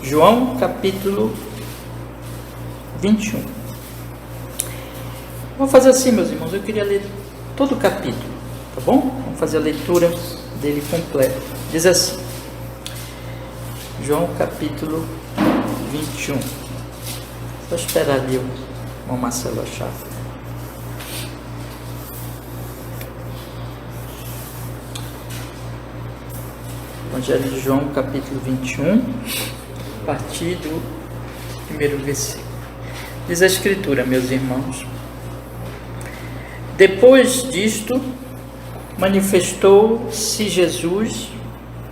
João capítulo 21. Vamos fazer assim, meus irmãos, eu queria ler todo o capítulo, tá bom? Vamos fazer a leitura dele completa. Diz assim, João capítulo 21. Só esperar ali o irmão Marcelo achar. Evangelho de João capítulo 21, a partir do primeiro versículo. Diz a Escritura, meus irmãos: depois disto, manifestou-se Jesus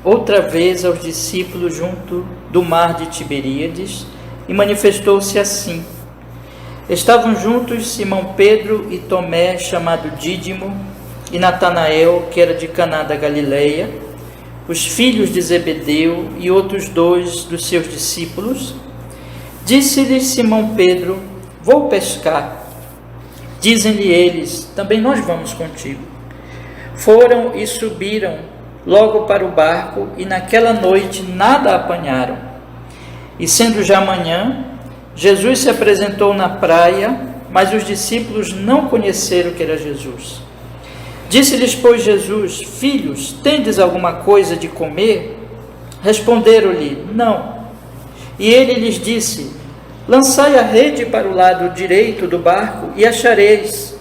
outra vez aos discípulos junto do mar de Tiberíades, e manifestou-se assim. Estavam juntos Simão Pedro e Tomé, chamado Dídimo, e Natanael, que era de Caná da Galileia, os filhos de Zebedeu e outros dois dos seus discípulos. Disse-lhes Simão Pedro: vou pescar. Dizem-lhe eles: também nós vamos contigo. Foram e subiram logo para o barco, e naquela noite nada apanharam. E sendo já manhã, Jesus se apresentou na praia, mas os discípulos não conheceram que era Jesus. Disse-lhes, pois, Jesus: filhos, tendes alguma coisa de comer? Responderam-lhe: não. E ele lhes disse: lançai a rede para o lado direito do barco e achareis.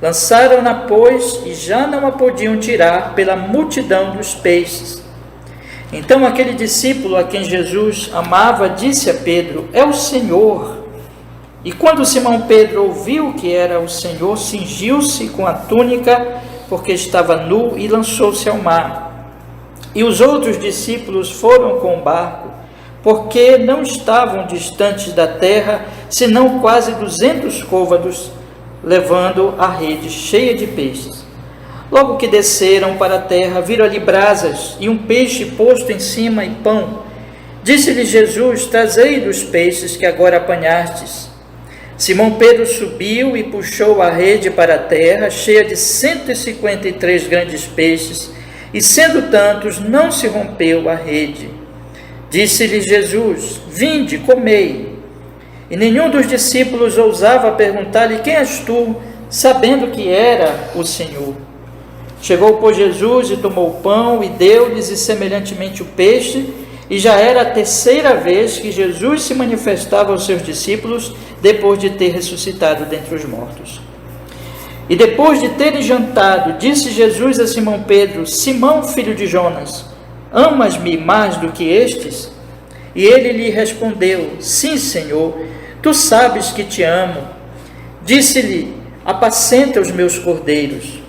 Lançaram-na, pois, e já não a podiam tirar pela multidão dos peixes. Então aquele discípulo a quem Jesus amava disse a Pedro: é o Senhor. E quando Simão Pedro ouviu que era o Senhor, cingiu-se com a túnica, porque estava nu, e lançou-se ao mar. E os outros discípulos foram com o barco, porque não estavam distantes da terra, senão quase 200 côvados, levando a rede cheia de peixes. Logo que desceram para a terra, viram ali brasas e um peixe posto em cima e pão. Disse-lhe Jesus: trazei dos peixes que agora apanhastes. Simão Pedro subiu e puxou a rede para a terra, cheia de 153 grandes peixes, e sendo tantos, não se rompeu a rede. Disse-lhe Jesus: vinde, comei. E nenhum dos discípulos ousava perguntar-lhe: quem és tu? Sabendo que era o Senhor. Chegou, pois, Jesus e tomou o pão e deu-lhes, e semelhantemente o peixe. E já era a terceira vez que Jesus se manifestava aos seus discípulos, depois de ter ressuscitado dentre os mortos. E depois de terem jantado, disse Jesus a Simão Pedro: Simão, filho de Jonas, amas-me mais do que estes? E ele lhe respondeu: sim, Senhor, tu sabes que te amo. Disse-lhe: apacenta os meus cordeiros.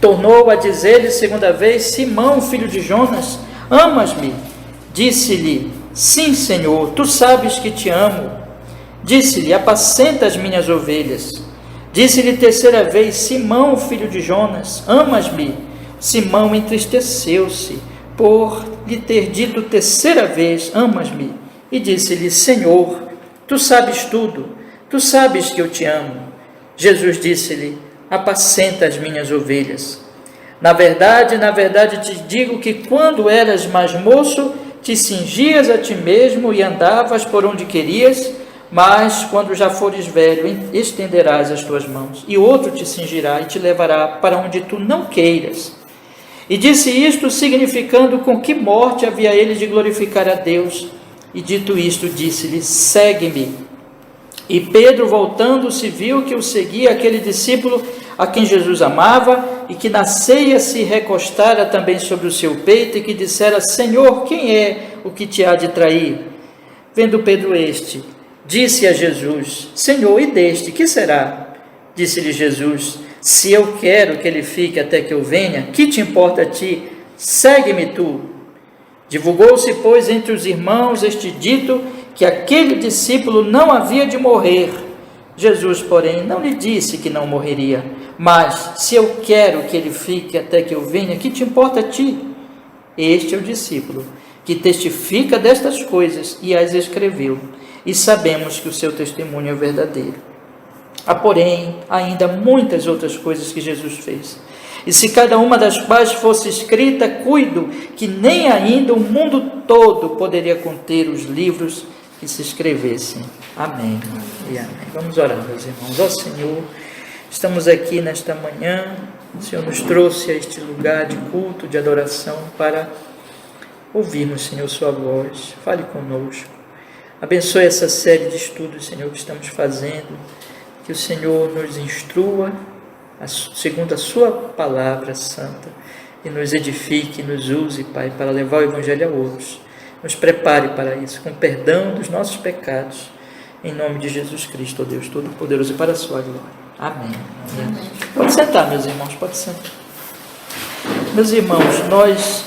Tornou a dizer-lhe segunda vez: Simão, filho de Jonas, amas-me? Disse-lhe: sim, Senhor, tu sabes que te amo. Disse-lhe: apacenta as minhas ovelhas. Disse-lhe terceira vez: Simão, filho de Jonas, amas-me? Simão entristeceu-se por lhe ter dito terceira vez: amas-me? E disse-lhe: Senhor, tu sabes tudo, tu sabes que eu te amo. Jesus disse-lhe: apacenta as minhas ovelhas. Na verdade te digo que quando eras mais moço, te cingias a ti mesmo e andavas por onde querias, mas quando já fores velho, estenderás as tuas mãos, e outro te cingirá e te levará para onde tu não queiras. E disse isto, significando com que morte havia ele de glorificar a Deus. E dito isto, disse-lhe: segue-me. E Pedro, voltando-se, viu que o seguia aquele discípulo a quem Jesus amava, e que na ceia se recostara também sobre o seu peito, e que dissera: Senhor, quem é o que te há de trair? Vendo Pedro este, disse a Jesus: Senhor, e deste, que será? Disse-lhe Jesus: se eu quero que ele fique até que eu venha, que te importa a ti? Segue-me tu. Divulgou-se, pois, entre os irmãos este dito, que aquele discípulo não havia de morrer. Jesus, porém, não lhe disse que não morreria, mas se eu quero que ele fique até que eu venha, que te importa a ti? Este é o discípulo que testifica destas coisas e as escreveu, e sabemos que o seu testemunho é verdadeiro. Há, porém, ainda muitas outras coisas que Jesus fez. e se cada uma das quais fosse escrita, cuido que nem ainda o mundo todo poderia conter os livros que se escrevessem. Amém e amém. Vamos orar, meus irmãos. Ó Senhor, estamos aqui nesta manhã, o Senhor nos trouxe a este lugar de culto, de adoração, para ouvirmos, Senhor, sua voz. Fale conosco. Abençoe essa série de estudos, Senhor, que estamos fazendo. Que o Senhor nos instrua, segundo a sua palavra santa, e nos edifique, nos use, Pai, para levar o Evangelho a outros. Nos prepare para isso, com perdão dos nossos pecados, em nome de Jesus Cristo, ó Deus Todo-Poderoso, e para a sua glória. Amém. Amém. Pode sentar, meus irmãos, pode sentar. Meus irmãos, nós,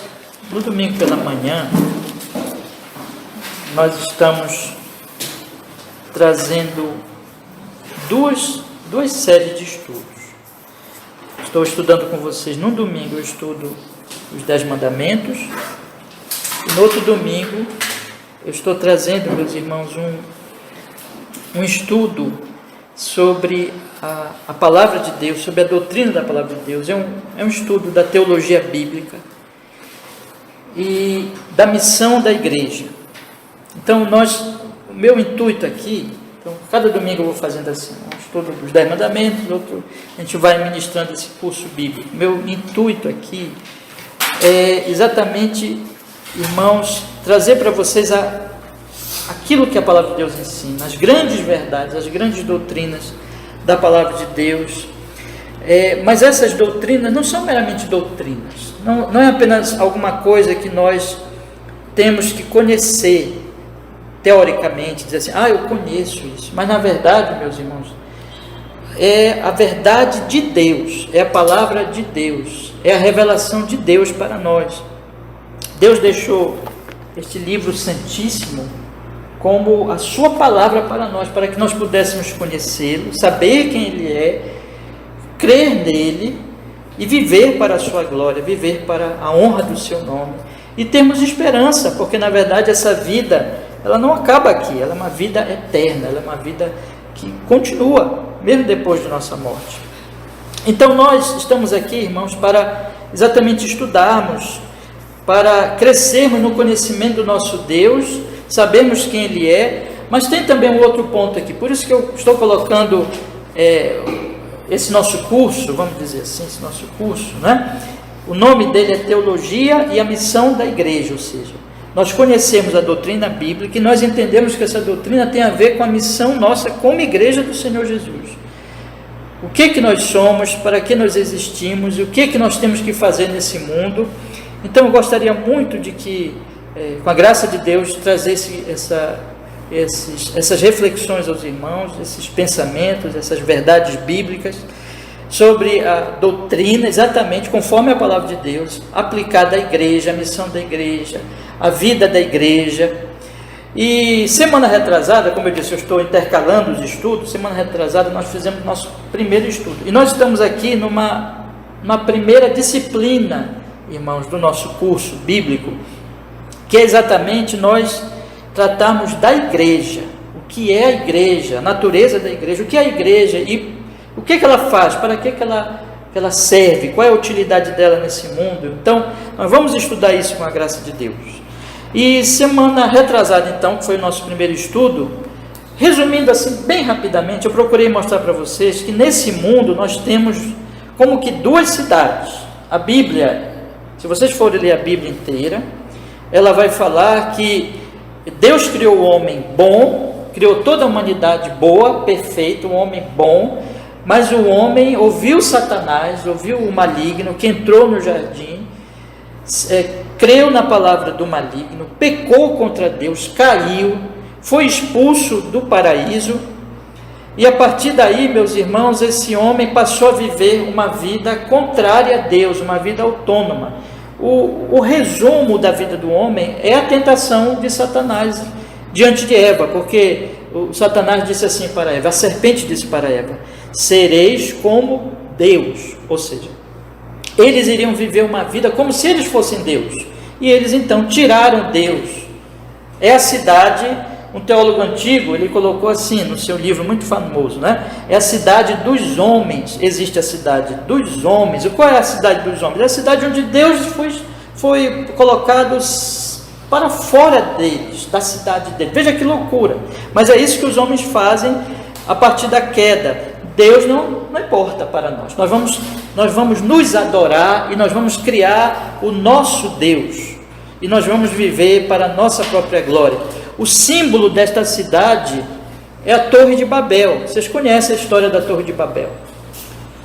no domingo pela manhã, nós estamos trazendo duas séries de estudos. Estou estudando com vocês, num domingo eu estudo os 10 mandamentos, e no outro domingo eu estou trazendo, meus irmãos, um estudo sobre a palavra de Deus, sobre a doutrina da palavra de Deus. É um estudo da teologia bíblica e da missão da igreja. Então o meu intuito aqui, cada domingo eu vou fazendo assim, um estudo dos 10 mandamentos, outro a gente vai ministrando esse curso bíblico. Meu intuito aqui é exatamente, irmãos, trazer para vocês aquilo que a palavra de Deus ensina, as grandes verdades, as grandes doutrinas da palavra de Deus. Mas essas doutrinas não são meramente doutrinas, não é apenas alguma coisa que nós temos que conhecer teoricamente, dizer assim, eu conheço isso, mas na verdade, meus irmãos, é a verdade de Deus, é a palavra de Deus, é a revelação de Deus para nós. Deus deixou este livro santíssimo como a sua palavra para nós, para que nós pudéssemos conhecê-lo, saber quem ele é, crer nele e viver para a sua glória, viver para a honra do seu nome e termos esperança, porque na verdade essa vida, ela não acaba aqui, ela é uma vida eterna, ela é uma vida que continua, mesmo depois de nossa morte. Então nós estamos aqui, irmãos, para exatamente estudarmos, para crescermos no conhecimento do nosso Deus, sabemos quem Ele é, mas tem também um outro ponto aqui, por isso que eu estou colocando esse nosso curso, vamos dizer assim, esse nosso curso, né? O nome dele é Teologia e a Missão da Igreja, ou seja, nós conhecemos a doutrina bíblica e nós entendemos que essa doutrina tem a ver com a missão nossa como igreja do Senhor Jesus. O que nós somos, para que nós existimos, e o que nós temos que fazer nesse mundo. Então eu gostaria muito de que, com a graça de Deus, trazer essas reflexões aos irmãos, esses pensamentos, essas verdades bíblicas, sobre a doutrina, exatamente conforme a palavra de Deus, aplicada à igreja, a missão da igreja, a vida da igreja. E semana retrasada, como eu disse, eu estou intercalando os estudos. Semana retrasada nós fizemos nosso primeiro estudo, e nós estamos aqui numa primeira disciplina, irmãos, do nosso curso bíblico, que é exatamente nós tratarmos da igreja, o que é a igreja, a natureza da igreja, o que é a igreja e o que ela faz, para que ela serve, qual é a utilidade dela nesse mundo. Então nós vamos estudar isso com a graça de Deus. E semana retrasada, então, que foi o nosso primeiro estudo, resumindo assim bem rapidamente, eu procurei mostrar para vocês que nesse mundo nós temos como que duas cidades. A Bíblia, se vocês forem ler a Bíblia inteira, ela vai falar que Deus criou o homem bom, criou toda a humanidade boa, perfeita, um homem bom, mas o homem ouviu Satanás, ouviu o maligno que entrou no jardim, creu na palavra do maligno, pecou contra Deus, caiu, foi expulso do paraíso, e a partir daí, meus irmãos, esse homem passou a viver uma vida contrária a Deus, uma vida autônoma. O resumo da vida do homem é a tentação de Satanás diante de Eva, porque o Satanás disse assim para Eva, a serpente disse para Eva, sereis como Deus, ou seja, eles iriam viver uma vida como se eles fossem Deus, e eles então tiraram Deus. É a cidade um teólogo antigo, ele colocou assim no seu livro muito famoso, né? É a cidade dos homens. Existe a cidade dos homens. E qual é a cidade dos homens? É a cidade onde Deus foi colocado para fora deles, da cidade deles. Veja que loucura. Mas é isso que os homens fazem a partir da queda. Deus não importa para nós. Nós vamos nos adorar e nós vamos criar o nosso Deus. E nós vamos viver para a nossa própria glória. O símbolo desta cidade é a Torre de Babel. Vocês conhecem a história da Torre de Babel?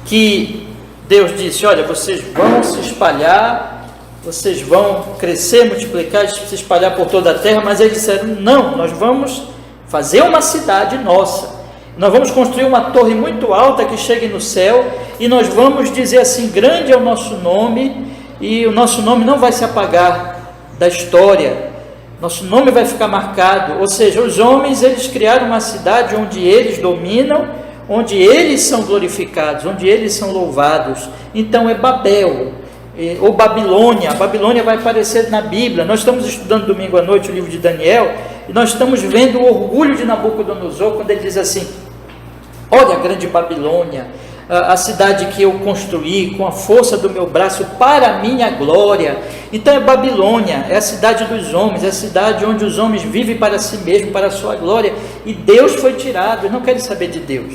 Que Deus disse: olha, vocês vão se espalhar, vocês vão crescer, multiplicar, se espalhar por toda a terra. Mas eles disseram: não, nós vamos fazer uma cidade nossa. Nós vamos construir uma torre muito alta que chegue no céu. E nós vamos dizer assim: grande é o nosso nome. E o nosso nome não vai se apagar da história, nosso nome vai ficar marcado. Ou seja, os homens, eles criaram uma cidade onde eles dominam, onde eles são glorificados, onde eles são louvados. Então é Babel, ou Babilônia. A Babilônia vai aparecer na Bíblia. Nós estamos estudando domingo à noite o livro de Daniel, e nós estamos vendo o orgulho de Nabucodonosor, quando ele diz assim: olha a grande Babilônia, a cidade que eu construí com a força do meu braço para a minha glória. Então é Babilônia, é a cidade dos homens, é a cidade onde os homens vivem para si mesmos, para a sua glória, e Deus foi tirado, eles não querem saber de Deus.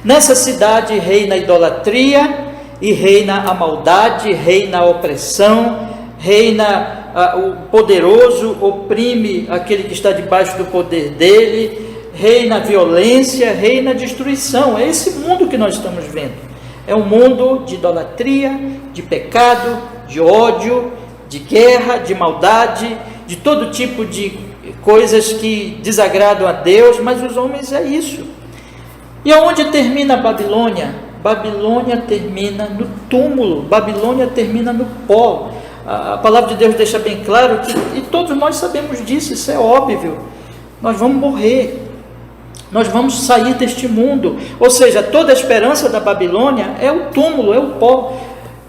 Nessa cidade reina a idolatria, e reina a maldade, reina a opressão, reina o poderoso, oprime aquele que está debaixo do poder dele, reina a violência, reina a destruição. É esse mundo que nós estamos vendo. É um mundo de idolatria, de pecado, de ódio, de guerra, de maldade, de todo tipo de coisas que desagradam a Deus. Mas os homens é isso. E aonde termina a Babilônia? Babilônia termina no túmulo, Babilônia termina no pó. A palavra de Deus deixa bem claro que, e todos nós sabemos disso, isso é óbvio, nós vamos morrer. Nós vamos sair deste mundo. Ou seja, toda a esperança da Babilônia é o túmulo, é o pó.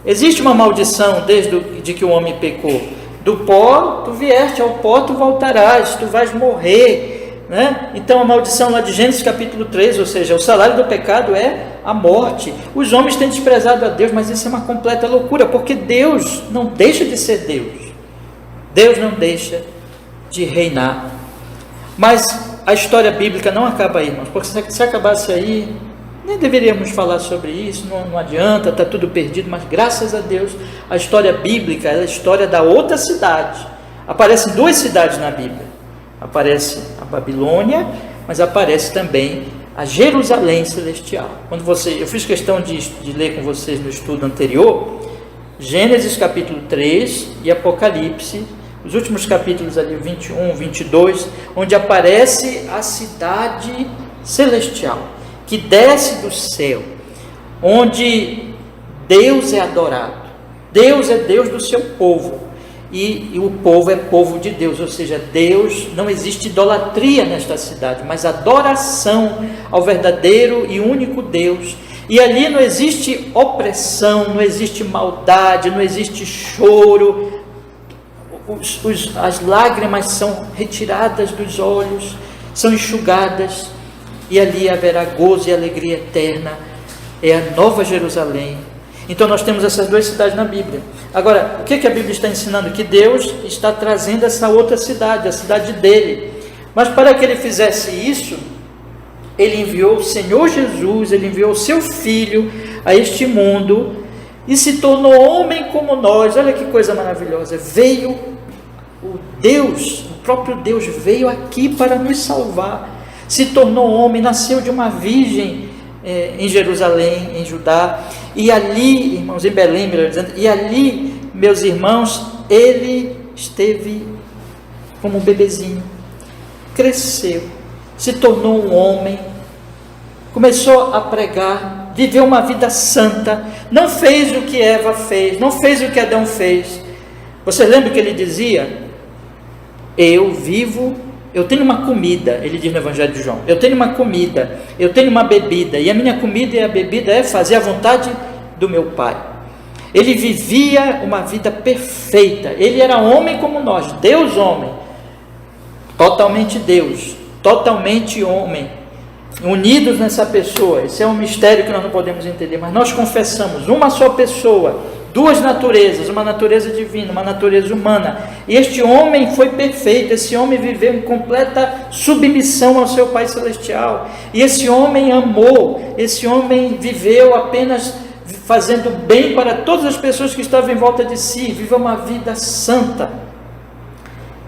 Existe uma maldição desde que o homem pecou. Do pó tu vieste, ao pó tu voltarás, tu vais morrer, né? Então a maldição lá de Gênesis capítulo 3, ou seja, o salário do pecado é a morte. Os homens têm desprezado a Deus, mas isso é uma completa loucura, porque Deus não deixa de ser Deus. Deus não deixa de reinar. Mas a história bíblica não acaba aí, irmãos, porque se acabasse aí, nem deveríamos falar sobre isso, não adianta, está tudo perdido. Mas graças a Deus, a história bíblica é a história da outra cidade. Aparecem duas cidades na Bíblia. Aparece a Babilônia, mas aparece também a Jerusalém celestial. Eu fiz questão de ler com vocês no estudo anterior, Gênesis capítulo 3 e Apocalipse, os últimos capítulos ali, 21, 22, onde aparece a cidade celestial, que desce do céu, onde Deus é adorado. Deus é Deus do seu povo, e o povo é povo de Deus, ou seja, Deus, não existe idolatria nesta cidade, mas adoração ao verdadeiro e único Deus. E ali não existe opressão, não existe maldade, não existe choro. As lágrimas são retiradas dos olhos, são enxugadas, e ali haverá gozo e alegria eterna. É a Nova Jerusalém. Então nós temos essas duas cidades na Bíblia. Agora, o que a Bíblia está ensinando? Que Deus está trazendo essa outra cidade, a cidade dele. Mas para que ele fizesse isso, ele enviou o Senhor Jesus, ele enviou o seu Filho a este mundo, e se tornou homem como nós. Olha que coisa maravilhosa. Veio o Deus, o próprio Deus veio aqui para nos salvar. Se tornou homem, nasceu de uma virgem em Jerusalém, em Judá. E ali, irmãos, em Belém, melhor dizendo, e ali, meus irmãos, ele esteve como um bebezinho. Cresceu, se tornou um homem, começou a pregar, viveu uma vida santa, não fez o que Eva fez, não fez o que Adão fez. Você lembra que ele dizia? Eu tenho uma comida, ele diz no Evangelho de João, eu tenho uma comida, eu tenho uma bebida, e a minha comida e a bebida é fazer a vontade do meu Pai. Ele vivia uma vida perfeita, ele era homem como nós, Deus homem, totalmente Deus, totalmente homem, unidos nessa pessoa. Esse é um mistério que nós não podemos entender, mas nós confessamos uma só pessoa, duas naturezas, uma natureza divina, uma natureza humana, e este homem foi perfeito, esse homem viveu em completa submissão ao seu Pai Celestial, e esse homem amou, esse homem viveu apenas fazendo bem para todas as pessoas que estavam em volta de si, viveu uma vida santa,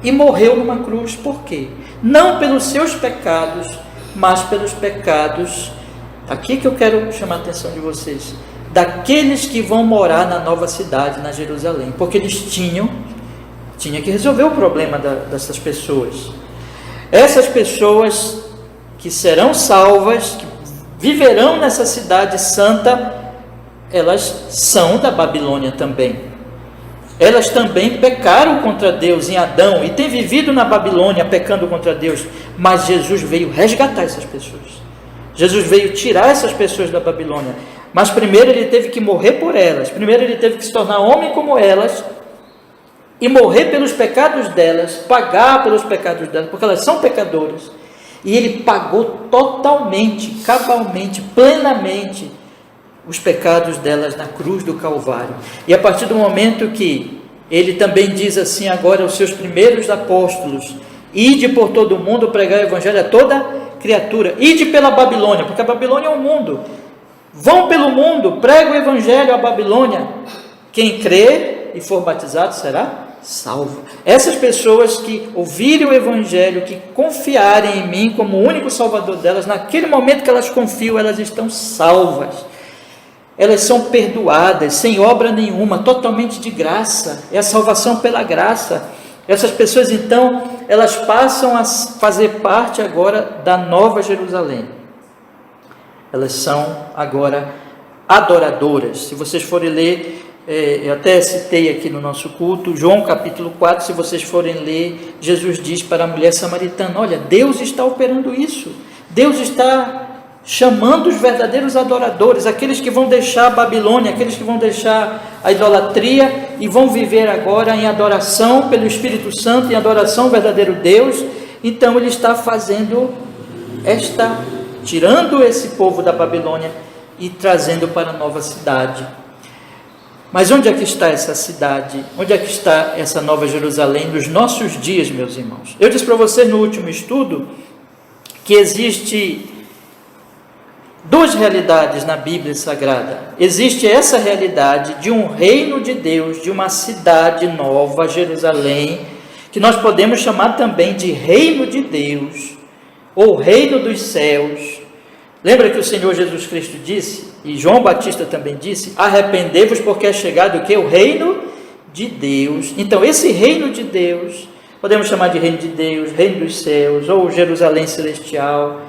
e morreu numa cruz. Por quê? Não pelos seus pecados, mas pelos pecados, aqui que eu quero chamar a atenção de vocês, daqueles que vão morar na nova cidade, na Jerusalém, porque eles tinha que resolver o problema dessas pessoas. Essas pessoas que serão salvas, que viverão nessa cidade santa, elas são da Babilônia também. Elas também pecaram contra Deus em Adão e têm vivido na Babilônia pecando contra Deus, mas Jesus veio resgatar essas pessoas. Jesus veio tirar essas pessoas da Babilônia, mas primeiro ele teve que morrer por elas, primeiro ele teve que se tornar homem como elas, e morrer pelos pecados delas, pagar pelos pecados delas, porque elas são pecadoras, e ele pagou totalmente, cabalmente, plenamente, os pecados delas na cruz do Calvário. E a partir do momento que ele também diz assim agora aos seus primeiros apóstolos: ide por todo o mundo pregar o evangelho a toda criatura, ide pela Babilônia, porque a Babilônia é o mundo, vão pelo mundo, prega o evangelho à Babilônia, quem crer e for batizado será salvo. Essas pessoas que ouvirem o evangelho, que confiarem em mim como o único salvador delas, naquele momento que elas confiam, elas estão salvas, elas são perdoadas, sem obra nenhuma, totalmente de graça, é a salvação pela graça. Essas pessoas então, elas passam a fazer parte agora da Nova Jerusalém, elas são agora adoradoras. Se vocês forem ler, eu até citei aqui no nosso culto, João capítulo 4, se vocês forem ler, Jesus diz para a mulher samaritana: olha, Deus está operando isso, Deus está chamando os verdadeiros adoradores, aqueles que vão deixar a Babilônia, aqueles que vão deixar a idolatria e vão viver agora em adoração pelo Espírito Santo, em adoração ao verdadeiro Deus. Então ele está tirando esse povo da Babilônia e trazendo para a nova cidade. Mas onde é que está essa cidade? Onde é que está essa Nova Jerusalém nos nossos dias, meus irmãos? Eu disse para vocês no último estudo que existe duas realidades na Bíblia Sagrada. Existe essa realidade de um reino de Deus, de uma cidade nova, Jerusalém, que nós podemos chamar também de reino de Deus, ou reino dos céus. Lembra que o Senhor Jesus Cristo disse, e João Batista também disse: arrependei-vos porque é chegado o quê? O reino de Deus. Então esse reino de Deus, podemos chamar de reino de Deus, reino dos céus, ou Jerusalém celestial.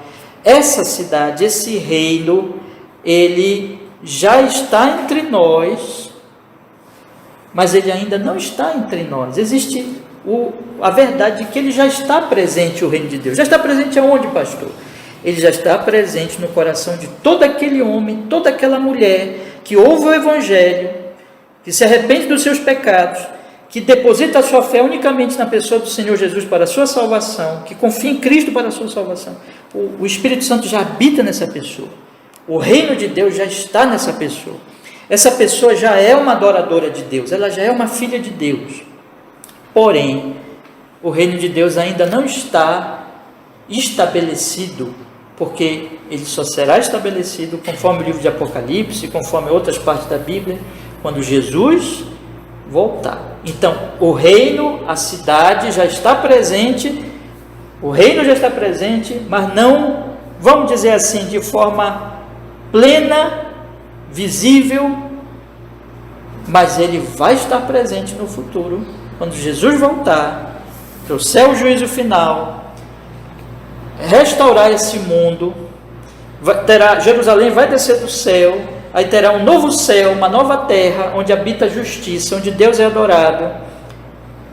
Essa cidade, esse reino, ele já está entre nós, mas ele ainda não está entre nós. Existe a verdade de que ele já está presente, o reino de Deus. Já está presente aonde, pastor? Ele já está presente no coração de todo aquele homem, toda aquela mulher que ouve o evangelho, que se arrepende dos seus pecados, que deposita a sua fé unicamente na pessoa do Senhor Jesus para a sua salvação, que confia em Cristo para a sua salvação. O Espírito Santo já habita nessa pessoa. O reino de Deus já está nessa pessoa. Essa pessoa já é uma adoradora de Deus, ela já é uma filha de Deus. Porém, o reino de Deus ainda não está estabelecido, porque ele só será estabelecido, conforme o livro de Apocalipse, conforme outras partes da Bíblia, quando Jesus voltar. Então, o reino, a cidade já está presente, o reino já está presente, mas não, vamos dizer assim, de forma plena, visível, mas ele vai estar presente no futuro, quando Jesus voltar, trouxer o juízo final, restaurar esse mundo, Jerusalém vai descer do céu, aí terá um novo céu, uma nova terra, onde habita a justiça, onde Deus é adorado.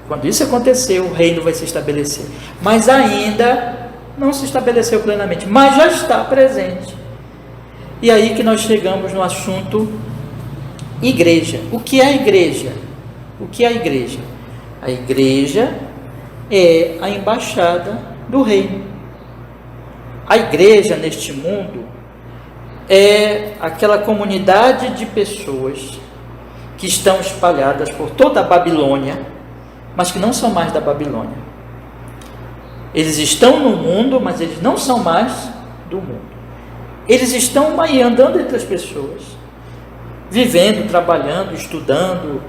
Quando isso acontecer, o reino vai se estabelecer. Mas ainda não se estabeleceu plenamente, mas já está presente. E aí que nós chegamos no assunto igreja. O que é a igreja? O que é a igreja? A igreja é a embaixada do reino. a igreja neste mundo é aquela comunidade de pessoas que estão espalhadas por toda a Babilônia, mas que não são mais da Babilônia. Eles estão no mundo, mas eles não são mais do mundo. Eles estão aí andando entre as pessoas, vivendo, trabalhando, estudando,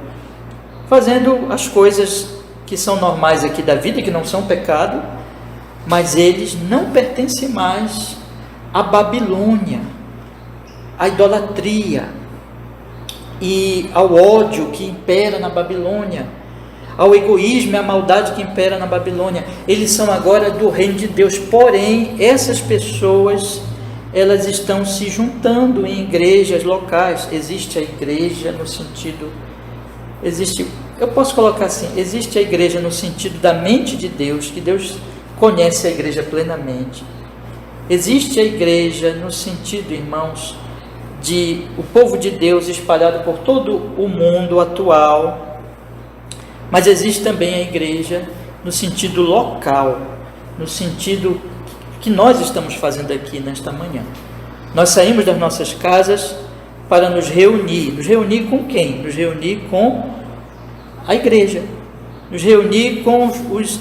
fazendo as coisas que são normais aqui da vida, que não são pecado, mas eles não pertencem mais à Babilônia, à idolatria e ao ódio que impera na Babilônia, ao egoísmo e à maldade que impera na Babilônia. Eles são agora do reino de Deus. Porém, essas pessoas, elas estão se juntando em igrejas locais. Existe a igreja no sentido, eu posso colocar assim, existe a igreja no sentido da mente de Deus, que Deus conhece a igreja plenamente. Existe a igreja no sentido, irmãos, de o povo de Deus espalhado por todo o mundo atual. Mas existe também a igreja no sentido local, no sentido que nós estamos fazendo aqui nesta manhã. Nós saímos das nossas casas para nos reunir. Nos reunir com quem? Nos reunir com a igreja. Nos reunir com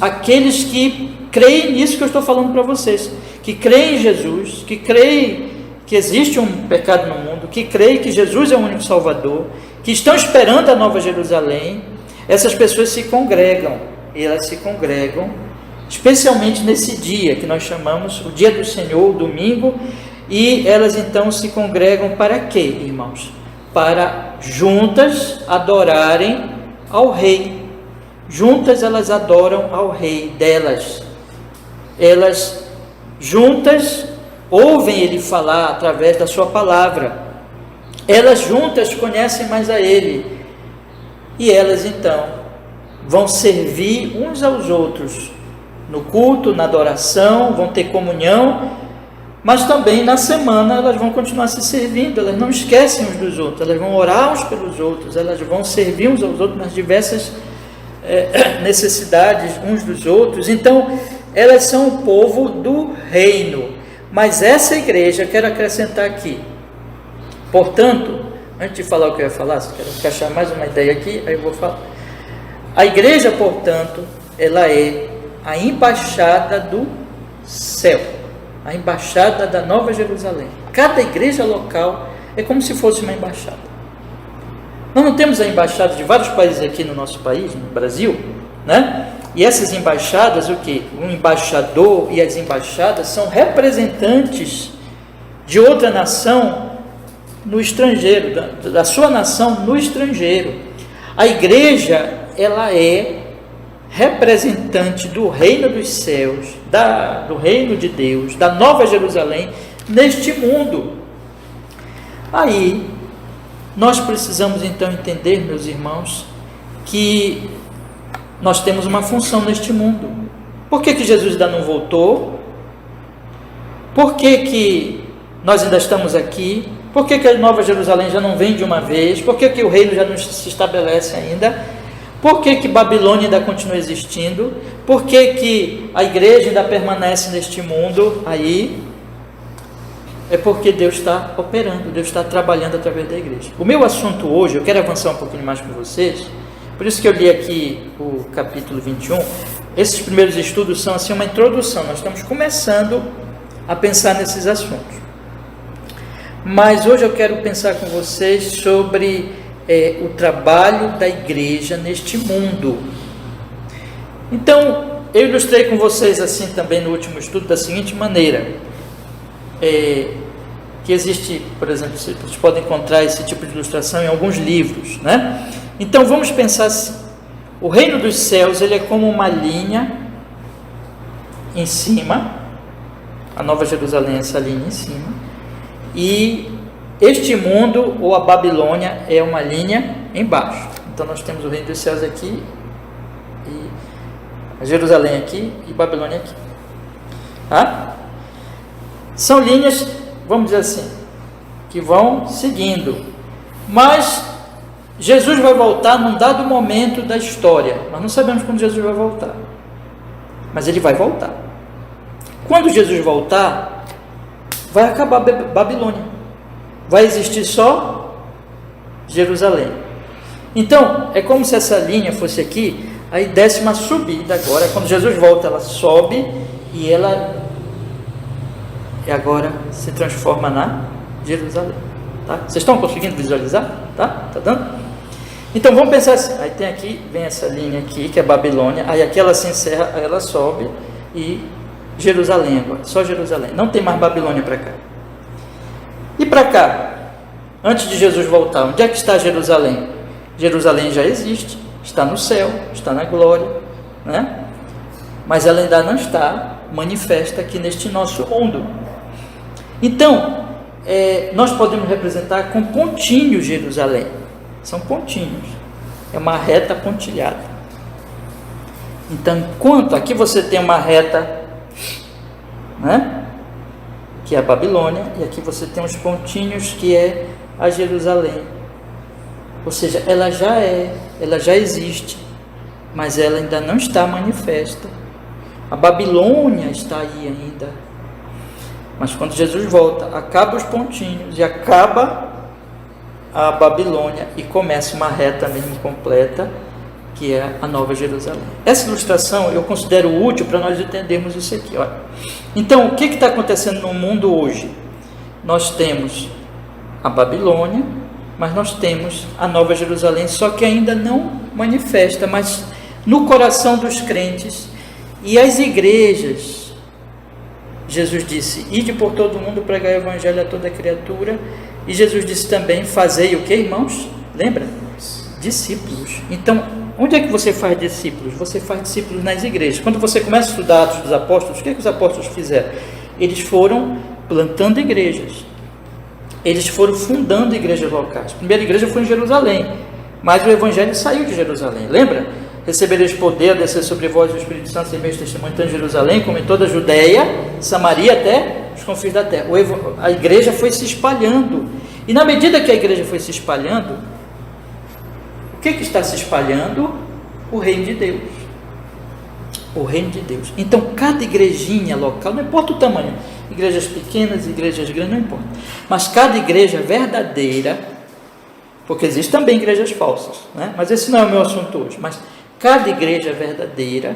aqueles que creem nisso que eu estou falando para vocês. Que creem em Jesus, que creem que existe um pecado no mundo, que creem que Jesus é o único Salvador, que estão esperando a Nova Jerusalém. Essas pessoas se congregam, e elas se congregam especialmente nesse dia que nós chamamos o dia do Senhor, o domingo, e elas então se congregam para quê, irmãos? Para juntas adorarem ao Rei. Juntas elas adoram ao Rei delas. Elas juntas ouvem Ele falar através da sua palavra. Elas juntas conhecem mais a Ele. E elas então vão servir uns aos outros no culto, na adoração, vão ter comunhão, mas também na semana elas vão continuar se servindo. Elas não esquecem uns dos outros, elas vão orar uns pelos outros, elas vão servir uns aos outros nas diversas necessidades uns dos outros. Então elas são o povo do reino. Mas essa igreja, quero acrescentar aqui, portanto, antes de falar o que eu ia falar, quero encaixar mais uma ideia aqui, aí eu vou falar. A igreja, portanto, ela é a embaixada do céu, a embaixada da Nova Jerusalém. Cada igreja local é como se fosse uma embaixada. Nós não temos a embaixada de vários países aqui no nosso país, no Brasil, né? E essas embaixadas, o que? O embaixador e as embaixadas são representantes de outra nação no estrangeiro, da sua nação no estrangeiro. A igreja, ela é representante do reino dos céus, do reino de Deus, da Nova Jerusalém, neste mundo. Aí, nós precisamos então entender, meus irmãos, que nós temos uma função neste mundo. Por que Jesus ainda não voltou? Por que nós ainda estamos aqui? Por que a Nova Jerusalém já não vem de uma vez? Por que o reino já não se estabelece ainda? Por que Babilônia ainda continua existindo? Por que a igreja ainda permanece neste mundo aí? É porque Deus está operando, Deus está trabalhando através da igreja. O meu assunto hoje, eu quero avançar um pouquinho mais com vocês, por isso que eu li aqui o capítulo 21. Esses primeiros estudos são assim uma introdução, nós estamos começando a pensar nesses assuntos. Mas hoje eu quero pensar com vocês sobre o trabalho da igreja neste mundo. Então, eu ilustrei com vocês assim também no último estudo da seguinte maneira, que existe, por exemplo, vocês podem encontrar esse tipo de ilustração em alguns livros, né? Então vamos pensar assim, o reino dos céus, ele é como uma linha em cima, a Nova Jerusalém é essa linha em cima, e este mundo, ou a Babilônia, é uma linha embaixo. Então nós temos o reino dos céus aqui, e a Jerusalém aqui, e Babilônia aqui. Tá? São linhas, vamos dizer assim, que vão seguindo. Mas Jesus vai voltar num dado momento da história. Nós não sabemos quando Jesus vai voltar. Mas ele vai voltar. Quando Jesus voltar, vai acabar Babilônia, vai existir só Jerusalém. Então, é como se essa linha fosse aqui, aí desce uma subida agora, quando Jesus volta, ela sobe, e ela agora se transforma na Jerusalém, tá? Vocês estão conseguindo visualizar? Tá? Tá dando? Então, vamos pensar assim, aí tem aqui, vem essa linha aqui, que é Babilônia, aí aqui ela se encerra, aí ela sobe, e Jerusalém agora, só Jerusalém, não tem mais Babilônia para cá. E para cá, antes de Jesus voltar, onde é que está Jerusalém? Jerusalém já existe, está no céu, está na glória, né? Mas ela ainda não está manifesta aqui neste nosso mundo. Então, nós podemos representar com pontinhos Jerusalém, são pontinhos, é uma reta pontilhada. Então, enquanto aqui você tem uma reta, né, que é a Babilônia, e aqui você tem os pontinhos que é a Jerusalém. Ou seja, ela já existe, mas ela ainda não está manifesta. A Babilônia está aí ainda. Mas quando Jesus volta, acaba os pontinhos e acaba a Babilônia e começa uma reta mesmo completa, que é a Nova Jerusalém. Essa ilustração eu considero útil para nós entendermos isso aqui. Olha. Então, o que está acontecendo no mundo hoje? Nós temos a Babilônia, mas nós temos a Nova Jerusalém, só que ainda não manifesta, mas no coração dos crentes e as igrejas. Jesus disse, ide por todo mundo pregar o evangelho a toda criatura, e Jesus disse também, fazei o que, irmãos? Lembra? Discípulos. Então, onde é que você faz discípulos? Você faz discípulos nas igrejas. Quando você começa a estudar Atos dos Apóstolos, o que os apóstolos fizeram? Eles foram plantando igrejas. Eles foram fundando igrejas locais. A primeira igreja foi em Jerusalém, mas o evangelho saiu de Jerusalém. Lembra? Recebereis poder, descer sobre vós o Espírito Santo, ser meus testemunhos tanto em Jerusalém como em toda a Judeia, Samaria, até os confins da terra. A igreja foi se espalhando. E na medida que a igreja foi se espalhando, o que está se espalhando? O reino de Deus. O reino de Deus. Então, cada igrejinha local, não importa o tamanho, igrejas pequenas, igrejas grandes, não importa. Mas cada igreja verdadeira, porque existem também igrejas falsas, né? Mas esse não é o meu assunto hoje. Mas cada igreja verdadeira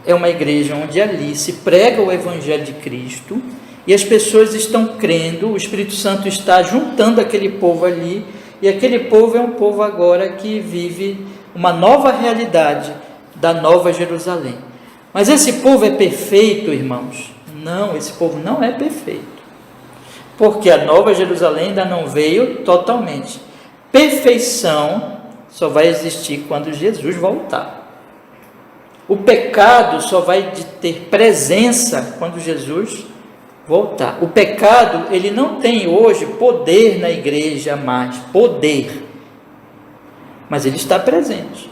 é uma igreja onde ali se prega o evangelho de Cristo e as pessoas estão crendo, o Espírito Santo está juntando aquele povo ali, e aquele povo é um povo agora que vive uma nova realidade da Nova Jerusalém. Mas esse povo é perfeito, irmãos? Não, esse povo não é perfeito, porque a Nova Jerusalém ainda não veio totalmente. Perfeição só vai existir quando Jesus voltar. O pecado só vai ter presença quando Jesus voltar. O pecado, ele não tem hoje poder na igreja mais, poder, mas ele está presente.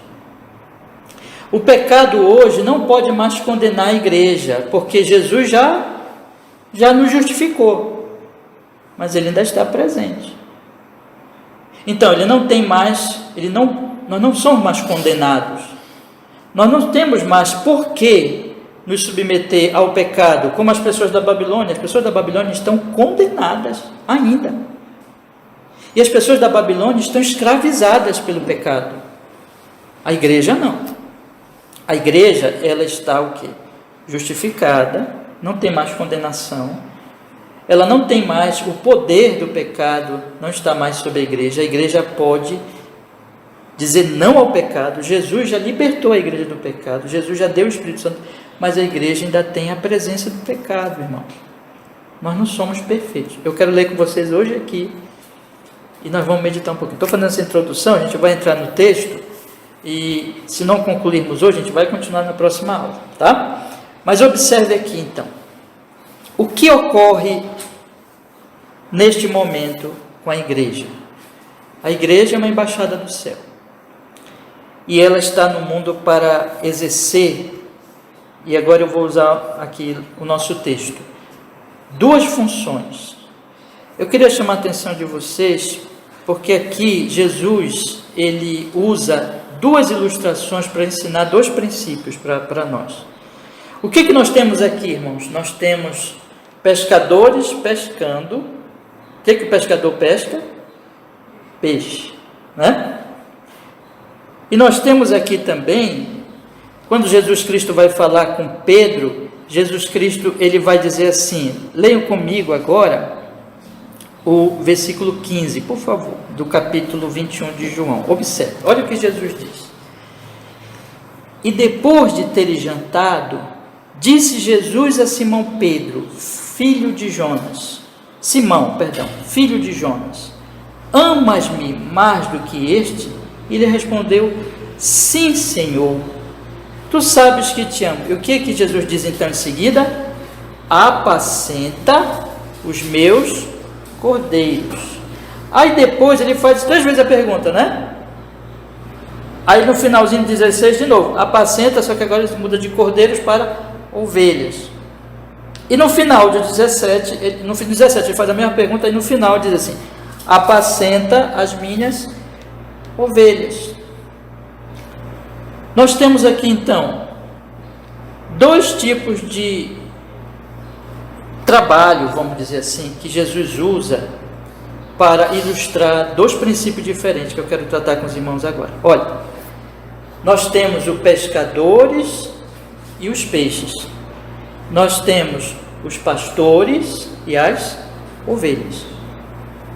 O pecado hoje não pode mais condenar a igreja, porque Jesus já nos justificou, mas ele ainda está presente. Então, ele não tem mais, nós não somos mais condenados, nós não temos mais por que nos submeter ao pecado, como as pessoas da Babilônia. As pessoas da Babilônia estão condenadas ainda, e as pessoas da Babilônia estão escravizadas pelo pecado. A igreja não. A igreja, ela está o quê? Justificada, não tem mais condenação, ela não tem mais o poder do pecado, não está mais sobre a igreja pode dizer não ao pecado. Jesus já libertou a igreja do pecado, Jesus já deu o Espírito Santo, mas a igreja ainda tem a presença do pecado, irmãos. Nós não somos perfeitos. Eu quero ler com vocês hoje aqui, e nós vamos meditar um pouquinho. Estou fazendo essa introdução, a gente vai entrar no texto, e se não concluirmos hoje, a gente vai continuar na próxima aula, tá? Mas observe aqui então, o que ocorre neste momento com a igreja? A igreja é uma embaixada do céu, e ela está no mundo para exercer, e agora eu vou usar aqui o nosso texto, duas funções. Eu queria chamar a atenção de vocês, porque aqui Jesus, ele usa duas ilustrações para ensinar dois princípios para nós. O que nós temos aqui, irmãos? Nós temos pescadores pescando. O que o pescador pesca? Peixe, né? E nós temos aqui também, quando Jesus Cristo vai falar com Pedro, Jesus Cristo, ele vai dizer assim, leiam comigo agora o versículo 15, por favor, do capítulo 21 de João. Observe, olha o que Jesus diz. E depois de terem jantado, disse Jesus a Simão Pedro, filho de Jonas, filho de Jonas, amas-me mais do que este? E ele respondeu, sim, Senhor, tu sabes que te amo. E o que Jesus diz então em seguida? Apacenta os meus cordeiros. Aí depois ele faz 3 vezes a pergunta, né? Aí no finalzinho de 16 de novo, apacenta, só que agora ele muda de cordeiros para ovelhas. E no final de 17, ele faz a mesma pergunta, e no final diz assim, apacenta as minhas ovelhas. Nós temos aqui então 2 tipos de trabalho, vamos dizer assim, que Jesus usa para ilustrar 2 princípios diferentes que eu quero tratar com os irmãos agora. Olha, nós temos os pescadores e os peixes. Nós temos os pastores e as ovelhas.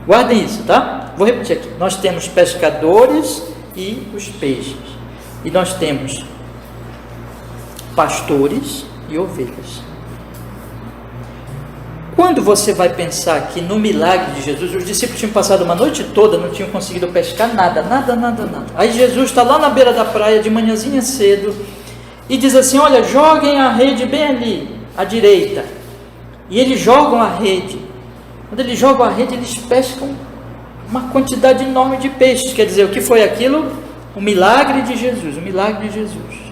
Guardem isso, tá? Vou repetir aqui. Nós temos pescadores e os peixes. E nós temos pastores e ovelhas. Quando você vai pensar aqui no milagre de Jesus, os discípulos tinham passado uma noite toda, não tinham conseguido pescar nada. Aí Jesus está lá na beira da praia de manhãzinha cedo e diz assim, olha, joguem a rede bem ali, à direita. E eles jogam a rede. Quando eles jogam a rede, eles pescam uma quantidade enorme de peixes. Quer dizer, o que foi aquilo? O milagre de Jesus, o milagre de Jesus.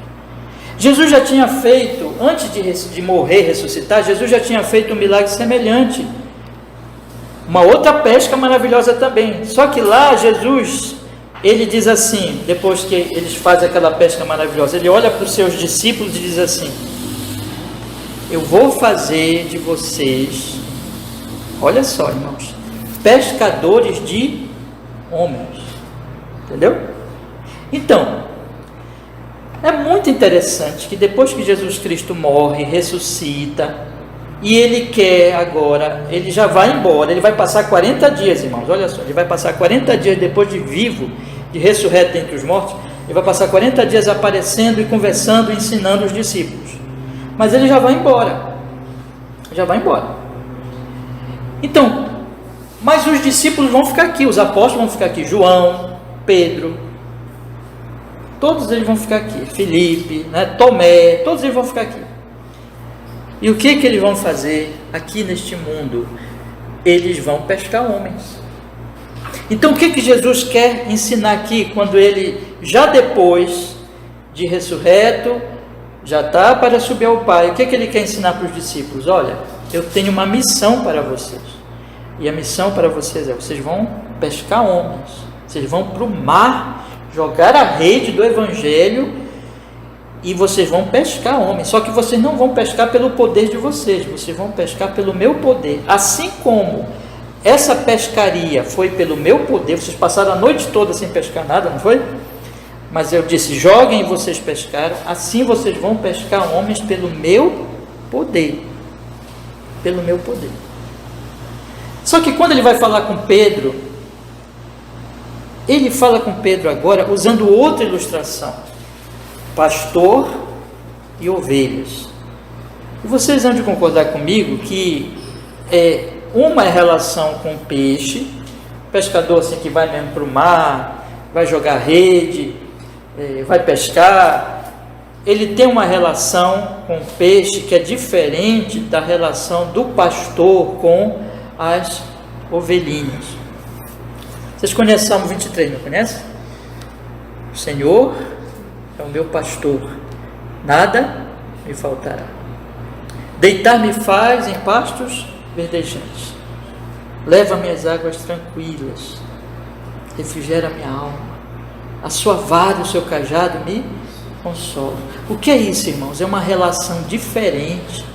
Jesus já tinha feito, antes de morrer e ressuscitar, Jesus já tinha feito um milagre semelhante. Uma outra pesca maravilhosa também. Só que lá Jesus, ele diz assim, depois que eles fazem aquela pesca maravilhosa, ele olha para os seus discípulos e diz assim, eu vou fazer de vocês, olha só, irmãos, pescadores de homens. Entendeu? Então, é muito interessante que depois que Jesus Cristo morre, ressuscita, e ele quer agora, ele já vai embora, ele vai passar 40 dias, irmãos, olha só, ele vai passar 40 dias depois de vivo, de ressurreto entre os mortos, ele vai passar 40 dias aparecendo e conversando, ensinando os discípulos. Mas ele já vai embora. Então, mas os discípulos vão ficar aqui, os apóstolos vão ficar aqui, João, Pedro, todos eles vão ficar aqui, Felipe, né, Tomé, todos eles vão ficar aqui. E o que eles vão fazer aqui neste mundo? Eles vão pescar homens. Então o que Jesus quer ensinar aqui, quando ele, já depois de ressurreto, já está para subir ao Pai, o que ele quer ensinar para os discípulos? Olha, eu tenho uma missão para vocês, e a missão para vocês é, vocês vão pescar homens, vocês vão para o mar, jogar a rede do Evangelho, e vocês vão pescar homens, só que vocês não vão pescar pelo poder de vocês, vocês vão pescar pelo meu poder, assim como essa pescaria foi pelo meu poder, vocês passaram a noite toda sem pescar nada, não foi? Mas eu disse, joguem e vocês pescaram, assim vocês vão pescar homens pelo meu poder, pelo meu poder. Só que quando ele vai falar com Pedro, ele fala com Pedro agora usando outra ilustração, pastor e ovelhas. E vocês vão de concordar comigo que uma é relação com peixe, pescador assim que vai mesmo para o mar, vai jogar rede, vai pescar, ele tem uma relação com o peixe que é diferente da relação do pastor com as ovelhinhas. Vocês conhecem o Salmo 23, não conhecem? O Senhor é o meu pastor, nada me faltará. Deitar-me faz em pastos verdejantes, leva-me às águas tranquilas, refrigera minha alma, a sua vara e o seu cajado me consolam. O que é isso, irmãos? É uma relação diferente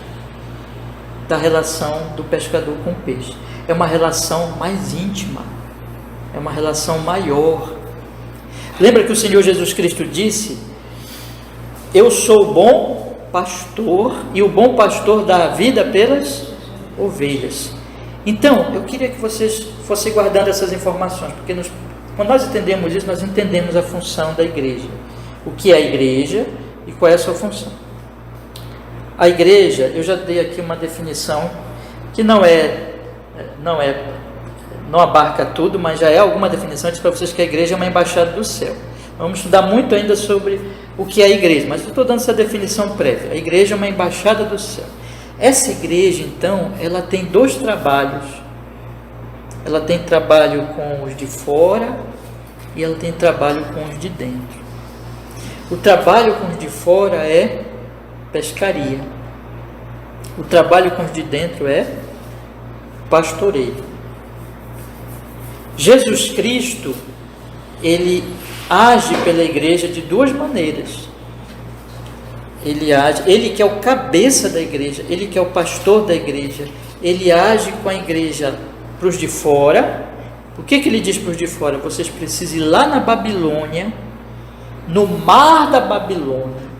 da relação do pescador com o peixe. É uma relação mais íntima, é uma relação maior. Lembra que o Senhor Jesus Cristo disse: eu sou o bom pastor, e o bom pastor dá a vida pelas ovelhas. Então, eu queria que vocês fossem guardando essas informações, porque quando nós entendemos isso, nós entendemos a função da igreja. O que é a igreja e qual é a sua função. A igreja, eu já dei aqui uma definição que não abarca tudo, mas já é alguma definição. Eu disse para vocês que a igreja é uma embaixada do céu. Vamos estudar muito ainda sobre o que é a igreja, mas eu estou dando essa definição prévia. A igreja é uma embaixada do céu. Essa igreja, então, ela tem dois trabalhos. Ela tem trabalho com os de fora e ela tem trabalho com os de dentro. O trabalho com os de fora é pescaria. O trabalho com os de dentro é pastoreio. Jesus Cristo, ele age pela igreja de duas maneiras. Ele que é o cabeça da igreja, ele que é o pastor da igreja, ele age com a igreja para os de fora. O que ele diz para os de fora? Vocês precisam ir lá na Babilônia, no mar da Babilônia,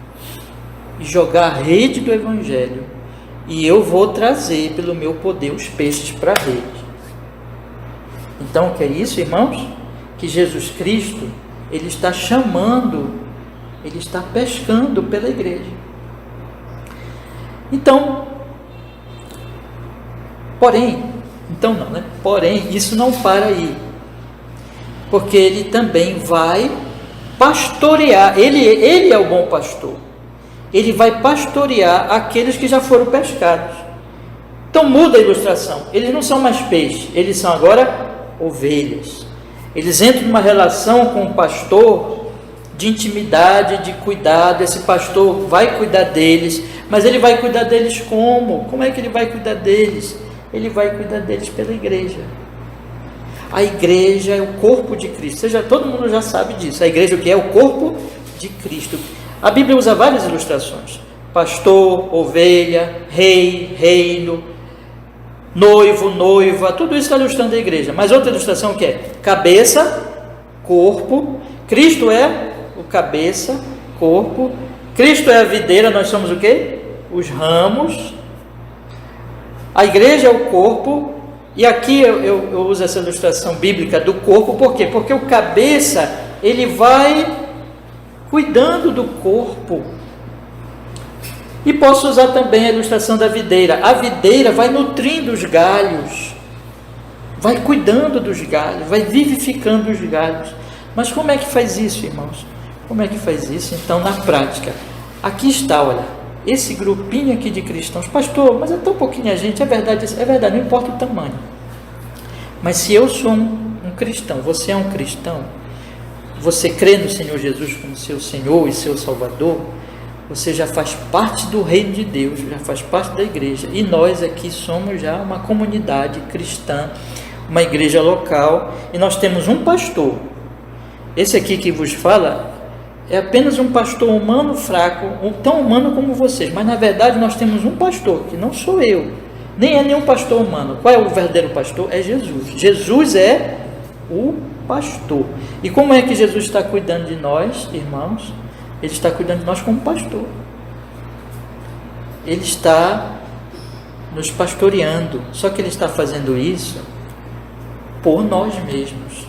e jogar a rede do evangelho, e eu vou trazer pelo meu poder os peixes para a rede. Então, o que é isso, irmãos? Que Jesus Cristo, ele está chamando, ele está pescando pela igreja. Então, porém, isso não para aí, porque ele também vai pastorear. Ele é o bom pastor. Ele vai pastorear aqueles que já foram pescados. Então muda a ilustração. Eles não são mais peixes, eles são agora ovelhas. Eles entram numa relação com o pastor de intimidade, de cuidado. Esse pastor vai cuidar deles, mas ele vai cuidar deles como? Como é que ele vai cuidar deles? Ele vai cuidar deles pela igreja. A igreja é o corpo de Cristo. Todo mundo já sabe disso. A igreja o que é? O corpo de Cristo. A Bíblia usa várias ilustrações: pastor, ovelha, rei, reino, noivo, noiva. Tudo isso está ilustrando a igreja. Mas outra ilustração que é cabeça, corpo. Cristo é o cabeça, corpo. Cristo é a videira, nós somos o quê? Os ramos. A igreja é o corpo. E aqui eu uso essa ilustração bíblica do corpo. Por quê? Porque o cabeça, ele vai cuidando do corpo. E posso usar também a ilustração da videira. A videira vai nutrindo os galhos, vai cuidando dos galhos, vai vivificando os galhos. Mas como é que faz isso, irmãos? Como é que faz isso, então, na prática? Aqui está, olha, esse grupinho aqui de cristãos. Pastor, mas é tão pouquinha gente. É verdade, não importa o tamanho. Mas se eu sou um cristão, você é um cristão, você crê no Senhor Jesus como seu Senhor e seu Salvador, você já faz parte do reino de Deus, já faz parte da igreja. E nós aqui somos já uma comunidade cristã, uma igreja local, e nós temos um pastor. Esse aqui que vos fala é apenas um pastor humano fraco, tão humano como vocês, mas na verdade nós temos um pastor, que não sou eu, nem é nenhum pastor humano. Qual é o verdadeiro pastor? É Jesus. Jesus é o pastor. E como é que Jesus está cuidando de nós, irmãos? Ele está cuidando de nós como pastor. Ele está nos pastoreando. Só que ele está fazendo isso por nós mesmos.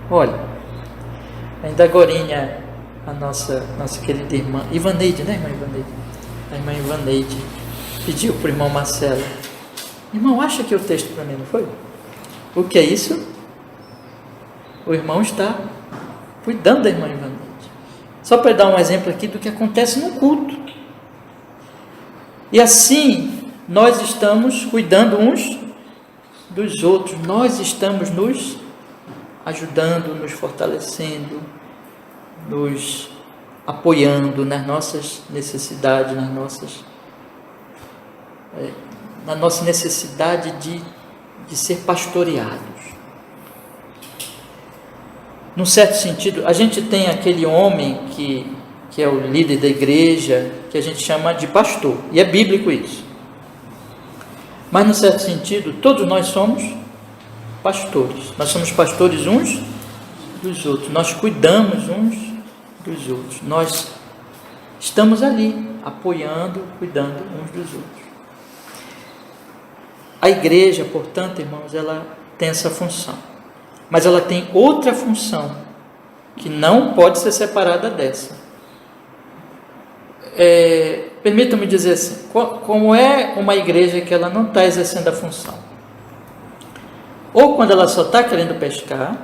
Olha, ainda agorinha a nossa querida irmã Ivaneide, né, irmã Ivaneide? A irmã Ivaneide pediu para o irmão Marcelo: irmão, acha que o texto para mim, não foi? O que é isso? O irmão está cuidando da irmã Ivaneide. Só para dar um exemplo aqui do que acontece no culto. E assim, nós estamos cuidando uns dos outros. Nós estamos nos ajudando, nos fortalecendo, nos apoiando nas nossas necessidades, na nossa necessidade de ser pastoreados. Num certo sentido, a gente tem aquele homem que é o líder da igreja, que a gente chama de pastor, e é bíblico isso. Mas, no certo sentido, todos nós somos pastores. Nós somos pastores uns dos outros. Nós cuidamos uns dos outros. Nós estamos ali, apoiando, cuidando uns dos outros. A igreja, portanto, irmãos, ela tem essa função. Mas ela tem outra função, que não pode ser separada dessa. Permitam-me dizer assim, como é uma igreja que ela não está exercendo a função? Ou quando ela só está querendo pescar,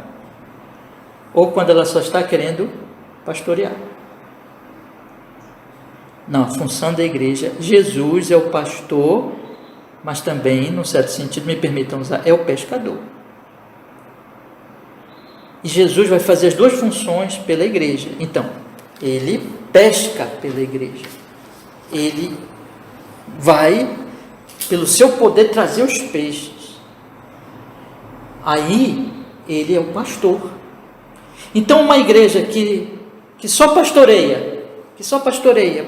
ou quando ela só está querendo pastorear. Não, a função da igreja, Jesus é o pastor, mas também, num certo sentido, me permitam usar, é o pescador. E Jesus vai fazer as duas funções pela igreja. Então, ele pesca pela igreja. Ele vai, pelo seu poder, trazer os peixes. Aí, ele é o pastor. Então, uma igreja que só pastoreia,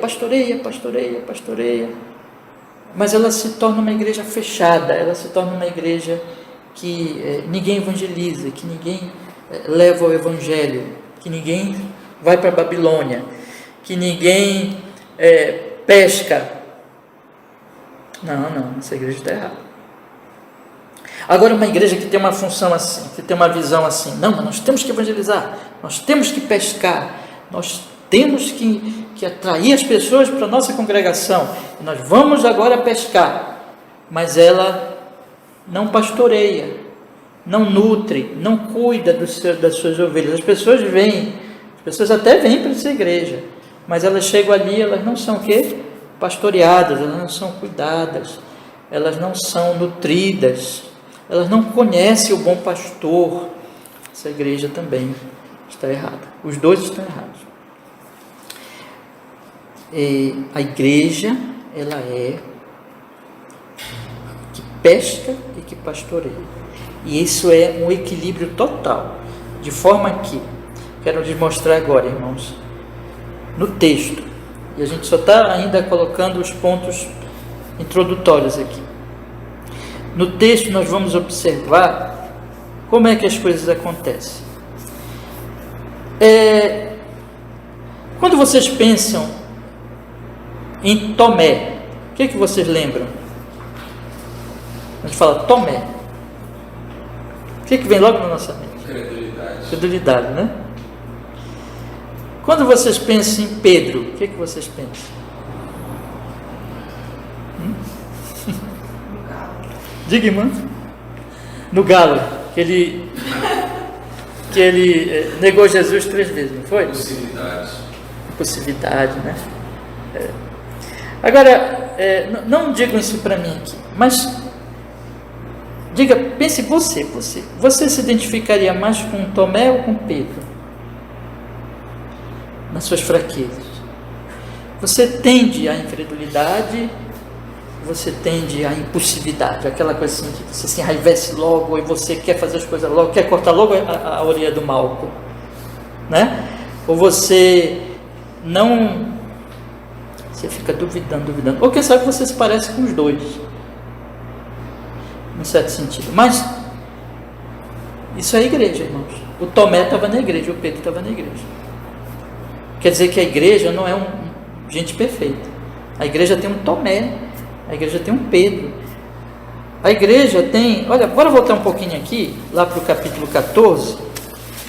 pastoreia, mas ela se torna uma igreja fechada, ela se torna uma igreja que ninguém evangeliza, que ninguém leva o evangelho, que ninguém vai para a Babilônia, que ninguém pesca. Não, essa igreja está errada. Agora, uma igreja que tem uma função assim, que tem uma visão assim, não, mas nós temos que evangelizar, nós temos que pescar, nós temos que atrair as pessoas para a nossa congregação, nós vamos agora pescar, mas ela não pastoreia, não nutre, não cuida das suas ovelhas. As pessoas até vêm para essa igreja, mas elas chegam ali, elas não são o quê? Pastoreadas, elas não são cuidadas, elas não são nutridas, elas não conhecem o bom pastor. Essa igreja também está errada. Os dois estão errados. A igreja, ela é que pesca e que pastoreia. E isso é um equilíbrio total. De forma que, quero lhes mostrar agora, irmãos, no texto, e a gente só está ainda colocando os pontos introdutórios aqui. No texto nós vamos observar como é que as coisas acontecem. Quando vocês pensam em Tomé, o que vocês lembram? A gente fala Tomé. O que vem logo na nossa mente? Credulidade, né? Quando vocês pensam em Pedro, o que vocês pensam? Diga, irmã. No galo, que ele negou Jesus 3 vezes, não foi? Possibilidade, né? Agora, não digam isso para mim aqui, mas diga, pense você se identificaria mais com Tomé ou com Pedro? Nas suas fraquezas. Você tende à incredulidade, você tende à impulsividade, aquela coisa assim, que você se enraivece logo, e você quer fazer as coisas logo, quer cortar logo a orelha do Malco, né? Ou você não... Você fica duvidando. Ou quem sabe você se parece com os dois, num certo sentido. Mas isso é igreja, irmãos. O Tomé estava na igreja, o Pedro estava na igreja. Quer dizer que a igreja não é gente perfeita. A igreja tem um Tomé, a igreja tem um Pedro. A igreja tem... Olha, bora voltar um pouquinho aqui, lá para o capítulo 14.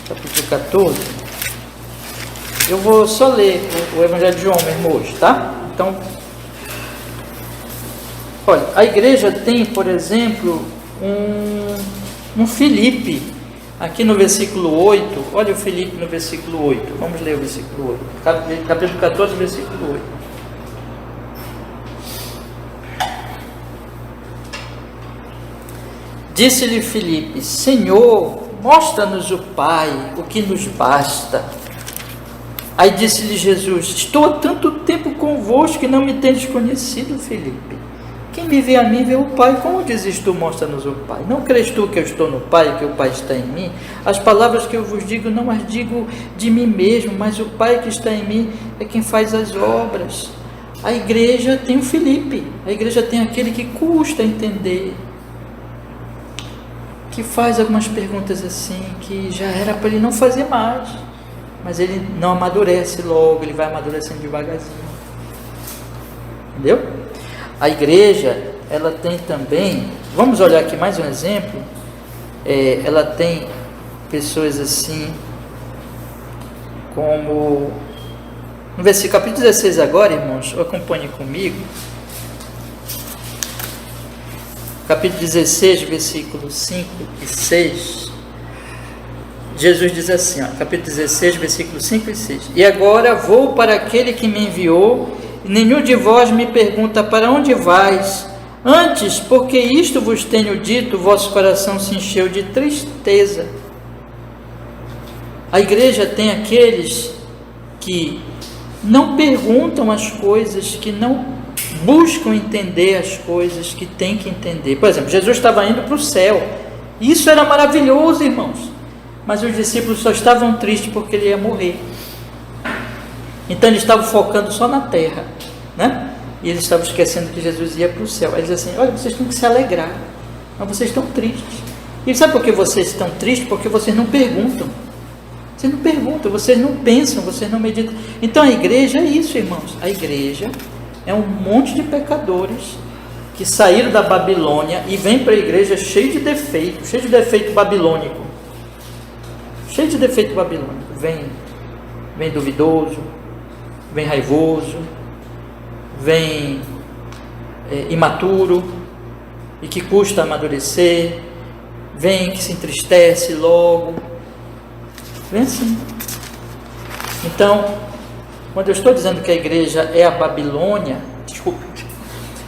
Capítulo 14. Eu vou só ler o Evangelho de João mesmo hoje, tá? Então, olha, a igreja tem, por exemplo, um Filipe, aqui no versículo 8, olha o Filipe no versículo 8, vamos ler o versículo 8, capítulo 14, versículo 8. Disse-lhe Filipe: Senhor, mostra-nos o Pai, o que nos basta. Aí disse-lhe Jesus: Estou há tanto tempo convosco que não me tendes conhecido, Filipe. Quem me vê a mim vê o Pai. Como dizes tu, mostra-nos o Pai? Não crês tu que eu estou no Pai, que o Pai está em mim? As palavras que eu vos digo, não as digo de mim mesmo, mas o Pai que está em mim é quem faz as obras. A igreja tem o Filipe, a igreja tem aquele que custa entender, que faz algumas perguntas assim, que já era para ele não fazer mais, mas ele não amadurece logo, ele vai amadurecendo devagarzinho. Entendeu? A igreja, ela tem também, vamos olhar aqui mais um exemplo, ela tem pessoas assim, como, no versículo capítulo 16 agora, irmãos, acompanhe comigo, capítulo 16, versículos 5 e 6, Jesus diz assim, capítulo 16, versículos 5 e 6, e agora vou para aquele que me enviou, e nenhum de vós me pergunta, para onde vais? Antes, porque isto vos tenho dito, vosso coração se encheu de tristeza. A igreja tem aqueles que não perguntam as coisas, que não buscam entender as coisas que tem que entender. Por exemplo, Jesus estava indo para o céu, isso era maravilhoso, irmãos, mas os discípulos só estavam tristes porque ele ia morrer. Então eles estavam focando só na terra, né? E eles estavam esquecendo que Jesus ia para o céu. Eles dizem assim, olha, vocês têm que se alegrar, mas vocês estão tristes. E sabe por que vocês estão tristes? Porque vocês não perguntam. Vocês não perguntam, vocês não pensam, vocês não meditam. Então a igreja é isso, irmãos. A igreja é um monte de pecadores que saíram da Babilônia e vêm para a igreja cheio de defeito babilônico. Cheio de defeito babilônico. Vem duvidoso, vem raivoso, vem imaturo e que custa amadurecer, vem que se entristece logo, vem assim. Então, quando eu estou dizendo que a igreja é a Babilônia, desculpa,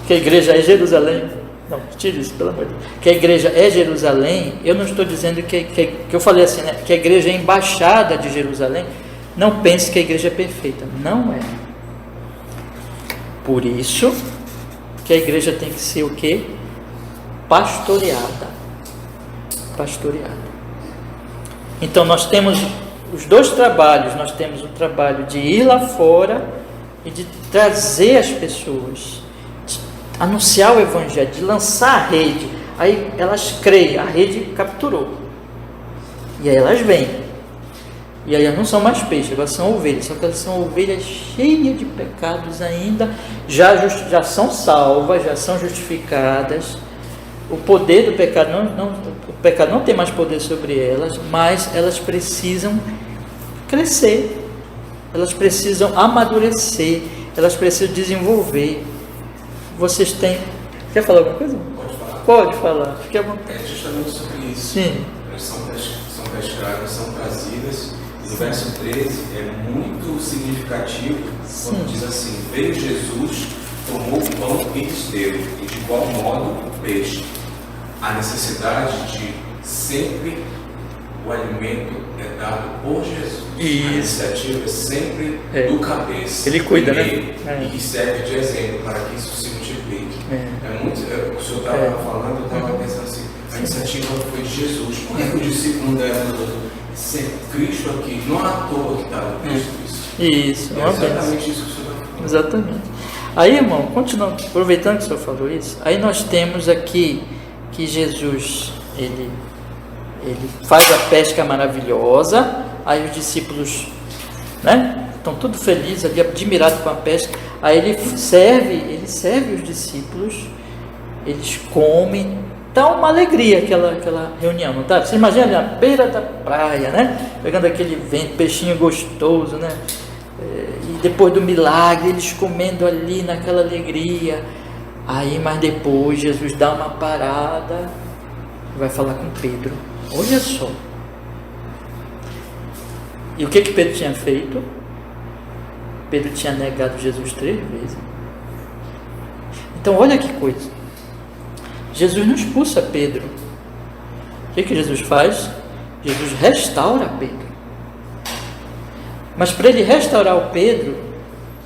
que a igreja é Jerusalém, não, tire isso, pelo amor de Deus, que a igreja é Jerusalém, eu não estou dizendo que eu falei assim, né, que a igreja é embaixada de Jerusalém. Não pense que a igreja é perfeita, não é. Por isso que a igreja tem que ser o quê? Pastoreada. Então nós temos os dois trabalhos, nós temos o trabalho de ir lá fora e de trazer as pessoas, de anunciar o evangelho, de lançar a rede. Aí elas creem, a rede capturou. E aí elas vêm. E aí elas não são mais peixes, elas são ovelhas, só que elas são ovelhas cheias de pecados ainda, já são salvas, já são justificadas. O poder do pecado o pecado não tem mais poder sobre elas, mas elas precisam crescer, elas precisam amadurecer, elas precisam desenvolver. Vocês têm... Quer falar alguma coisa? Pode falar. Pode falar, fique à vontade. É justamente sobre isso. Sim. Elas são pescadas, são trazidas. No verso 13 é muito significativo quando diz assim: veio Jesus, tomou o pão e lhes deu, e de igual modo o peixe. A necessidade de sempre o alimento é dado por Jesus. Isso. A iniciativa é sempre do cabeça. Ele cuida, primeiro, né? E que serve de exemplo para que isso se multiplique. O senhor estava falando, eu estava pensando assim: a iniciativa foi de Jesus. Por que o discípulo não deve ser Cristo aqui? Não é à toa que está no Cristo isso. Isso, É exatamente isso que o senhor está falando. Exatamente. Aí, irmão, continuando, aproveitando que o senhor falou isso, aí nós temos aqui que Jesus, ele faz a pesca maravilhosa, aí os discípulos, né, estão todos felizes ali, admirados com a pesca, aí ele serve os discípulos, eles comem, tá uma alegria aquela reunião, não tá? Você imagina ali na beira da praia, né, pegando aquele vento, peixinho gostoso, né, e depois do milagre, eles comendo ali naquela alegria. Aí, mas depois Jesus dá uma parada, vai falar com Pedro. Olha só. E o que Pedro tinha feito? Pedro tinha negado Jesus 3 vezes. Então, olha que coisa. Jesus não expulsa Pedro. O que Jesus faz? Jesus restaura Pedro. Mas para ele restaurar o Pedro,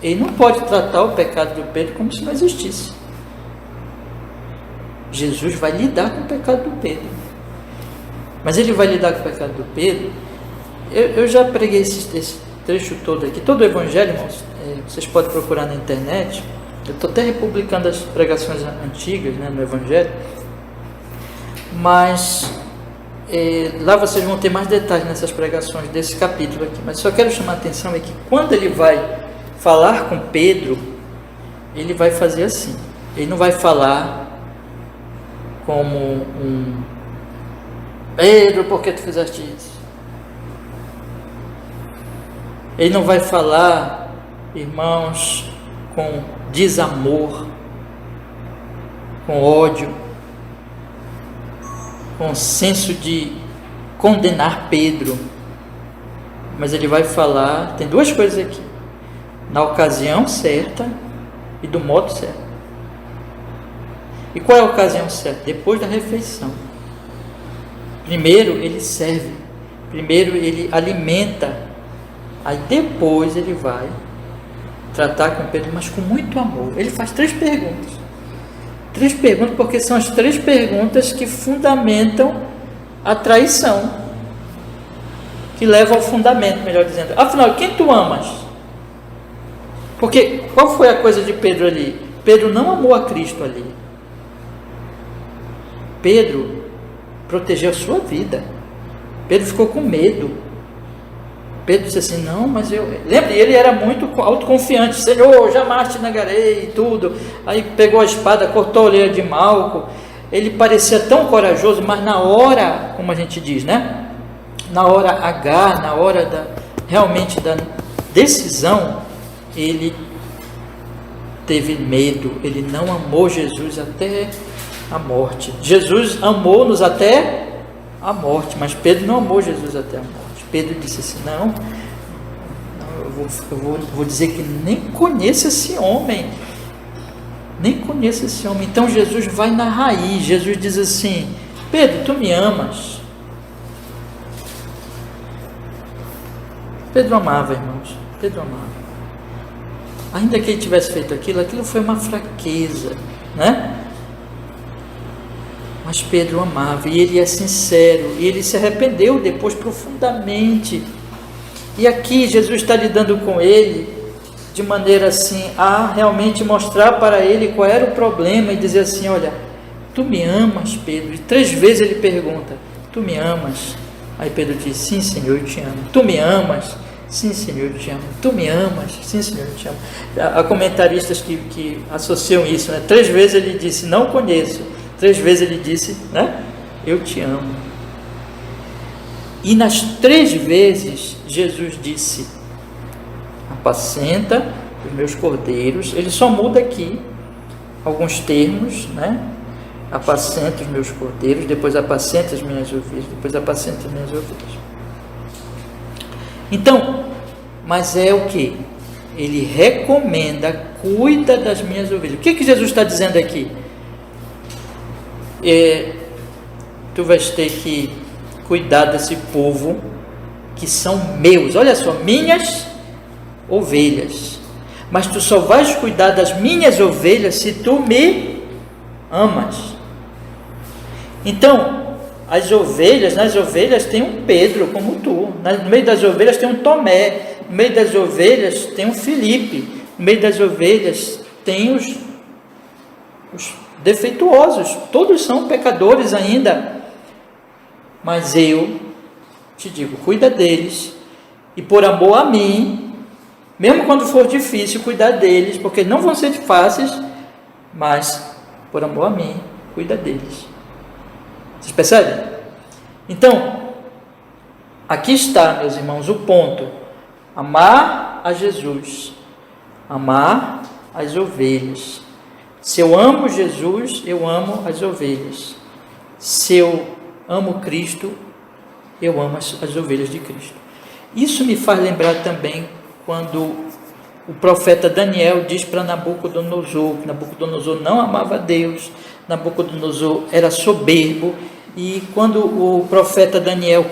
ele não pode tratar o pecado do Pedro como se não existisse. Jesus vai lidar com o pecado do Pedro. Mas ele vai lidar com o pecado do Pedro. Eu já preguei esse trecho todo aqui. Todo o evangelho, irmãos, vocês podem procurar na internet. Eu estou até republicando as pregações antigas, né, no Evangelho, mas lá vocês vão ter mais detalhes nessas pregações desse capítulo aqui. Mas só quero chamar a atenção é que quando ele vai falar com Pedro, ele vai fazer assim. Ele não vai falar como um Pedro, por que tu fizeste isso? Ele não vai falar, irmãos, com desamor, com ódio, com senso de condenar Pedro. Mas ele vai falar, tem duas coisas aqui: na ocasião certa e do modo certo. E qual é a ocasião certa? Depois da refeição. Primeiro ele serve, primeiro ele alimenta, aí depois ele vai tratar com Pedro, mas com muito amor. Ele faz 3 perguntas. 3 perguntas, porque são as 3 perguntas que fundamentam a traição, que leva ao fundamento, melhor dizendo. Afinal, quem tu amas? Porque qual foi a coisa de Pedro ali? Pedro não amou a Cristo ali. Pedro protegeu a sua vida. Pedro ficou com medo. Pedro disse assim, não, mas eu... Lembra, ele era muito autoconfiante. Senhor, jamais te negarei e tudo. Aí pegou a espada, cortou a orelha de Malco. Ele parecia tão corajoso, mas na hora, como a gente diz, né? Na hora H, na hora realmente da decisão, ele teve medo. Ele não amou Jesus até a morte. Jesus amou-nos até a morte, mas Pedro não amou Jesus até a morte. Pedro disse assim, não, eu vou dizer que nem conheço esse homem, Então Jesus vai na raiz. Jesus diz assim, Pedro, tu me amas? Pedro amava, irmãos, Pedro amava. Ainda que ele tivesse feito aquilo foi uma fraqueza, né? Mas Pedro amava, e ele é sincero, e ele se arrependeu depois profundamente. E aqui Jesus está lidando com ele de maneira assim, a realmente mostrar para ele qual era o problema, e dizer assim, olha, tu me amas, Pedro? E 3 vezes ele pergunta, tu me amas? Aí Pedro diz, sim, Senhor, eu te amo. Tu me amas? Sim, Senhor, eu te amo. Tu me amas? Sim, Senhor, eu te amo. Há comentaristas que associam isso, né? 3 vezes ele disse, não conheço. 3 vezes ele disse, né? Eu te amo. E nas 3 vezes Jesus disse, apacenta os meus cordeiros. Ele só muda aqui alguns termos, né? Apacenta os meus cordeiros, depois apacenta as minhas ovelhas, depois apacenta as minhas ovelhas. Então, mas é o que? Ele recomenda, cuida das minhas ovelhas. O que Jesus está dizendo aqui? Tu vais ter que cuidar desse povo que são meus, olha só, minhas ovelhas, mas tu só vais cuidar das minhas ovelhas se tu me amas. Então, nas ovelhas tem um Pedro como tu, no meio das ovelhas tem um Tomé, no meio das ovelhas tem um Filipe, no meio das ovelhas tem os defeituosos, todos são pecadores ainda, mas eu te digo, cuida deles, e por amor a mim, mesmo quando for difícil cuidar deles, porque não vão ser fáceis, mas por amor a mim, cuida deles. Vocês percebem? Então, aqui está, meus irmãos, o ponto: amar a Jesus, amar as ovelhas. Se eu amo Jesus, eu amo as ovelhas. Se eu amo Cristo, eu amo as ovelhas de Cristo. Isso me faz lembrar também quando o profeta Daniel diz para Nabucodonosor que Nabucodonosor não amava a Deus, Nabucodonosor era soberbo, e quando o profeta Daniel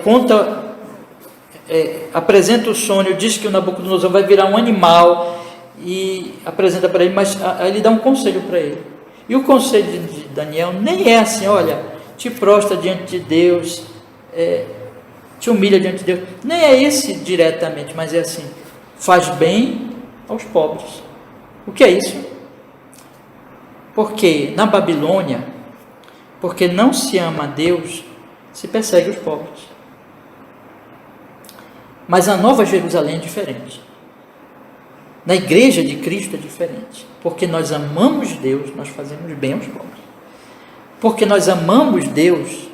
apresenta o sonho, diz que o Nabucodonosor vai virar um animal, e apresenta para ele, mas aí ele dá um conselho para ele. E o conselho de Daniel nem é assim, olha, te prostra diante de Deus, te humilha diante de Deus. Nem é esse diretamente, mas é assim, faz bem aos pobres. O que é isso? Porque na Babilônia, porque não se ama a Deus, se persegue os pobres. Mas a Nova Jerusalém é diferente. Na igreja de Cristo é diferente. Porque nós amamos Deus, nós fazemos bem aos pobres. Porque nós amamos Deus,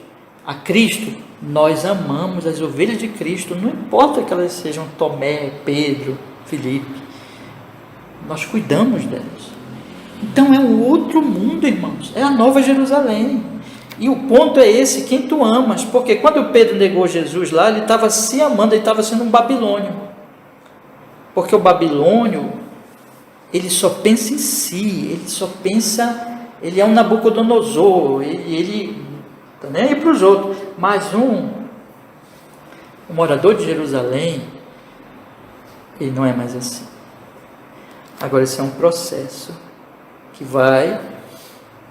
a Cristo, nós amamos as ovelhas de Cristo, não importa que elas sejam Tomé, Pedro, Filipe. Nós cuidamos delas. Então é um outro mundo, irmãos. É a Nova Jerusalém. E o ponto é esse, quem tu amas. Porque quando Pedro negou Jesus lá, ele estava se amando, ele estava sendo um babilônio. Porque o babilônio, ele só pensa em si, ele só pensa, ele é um Nabucodonosor, ele está nem aí para os outros. Mas um morador de Jerusalém, ele não é mais assim. Agora, esse é um processo que vai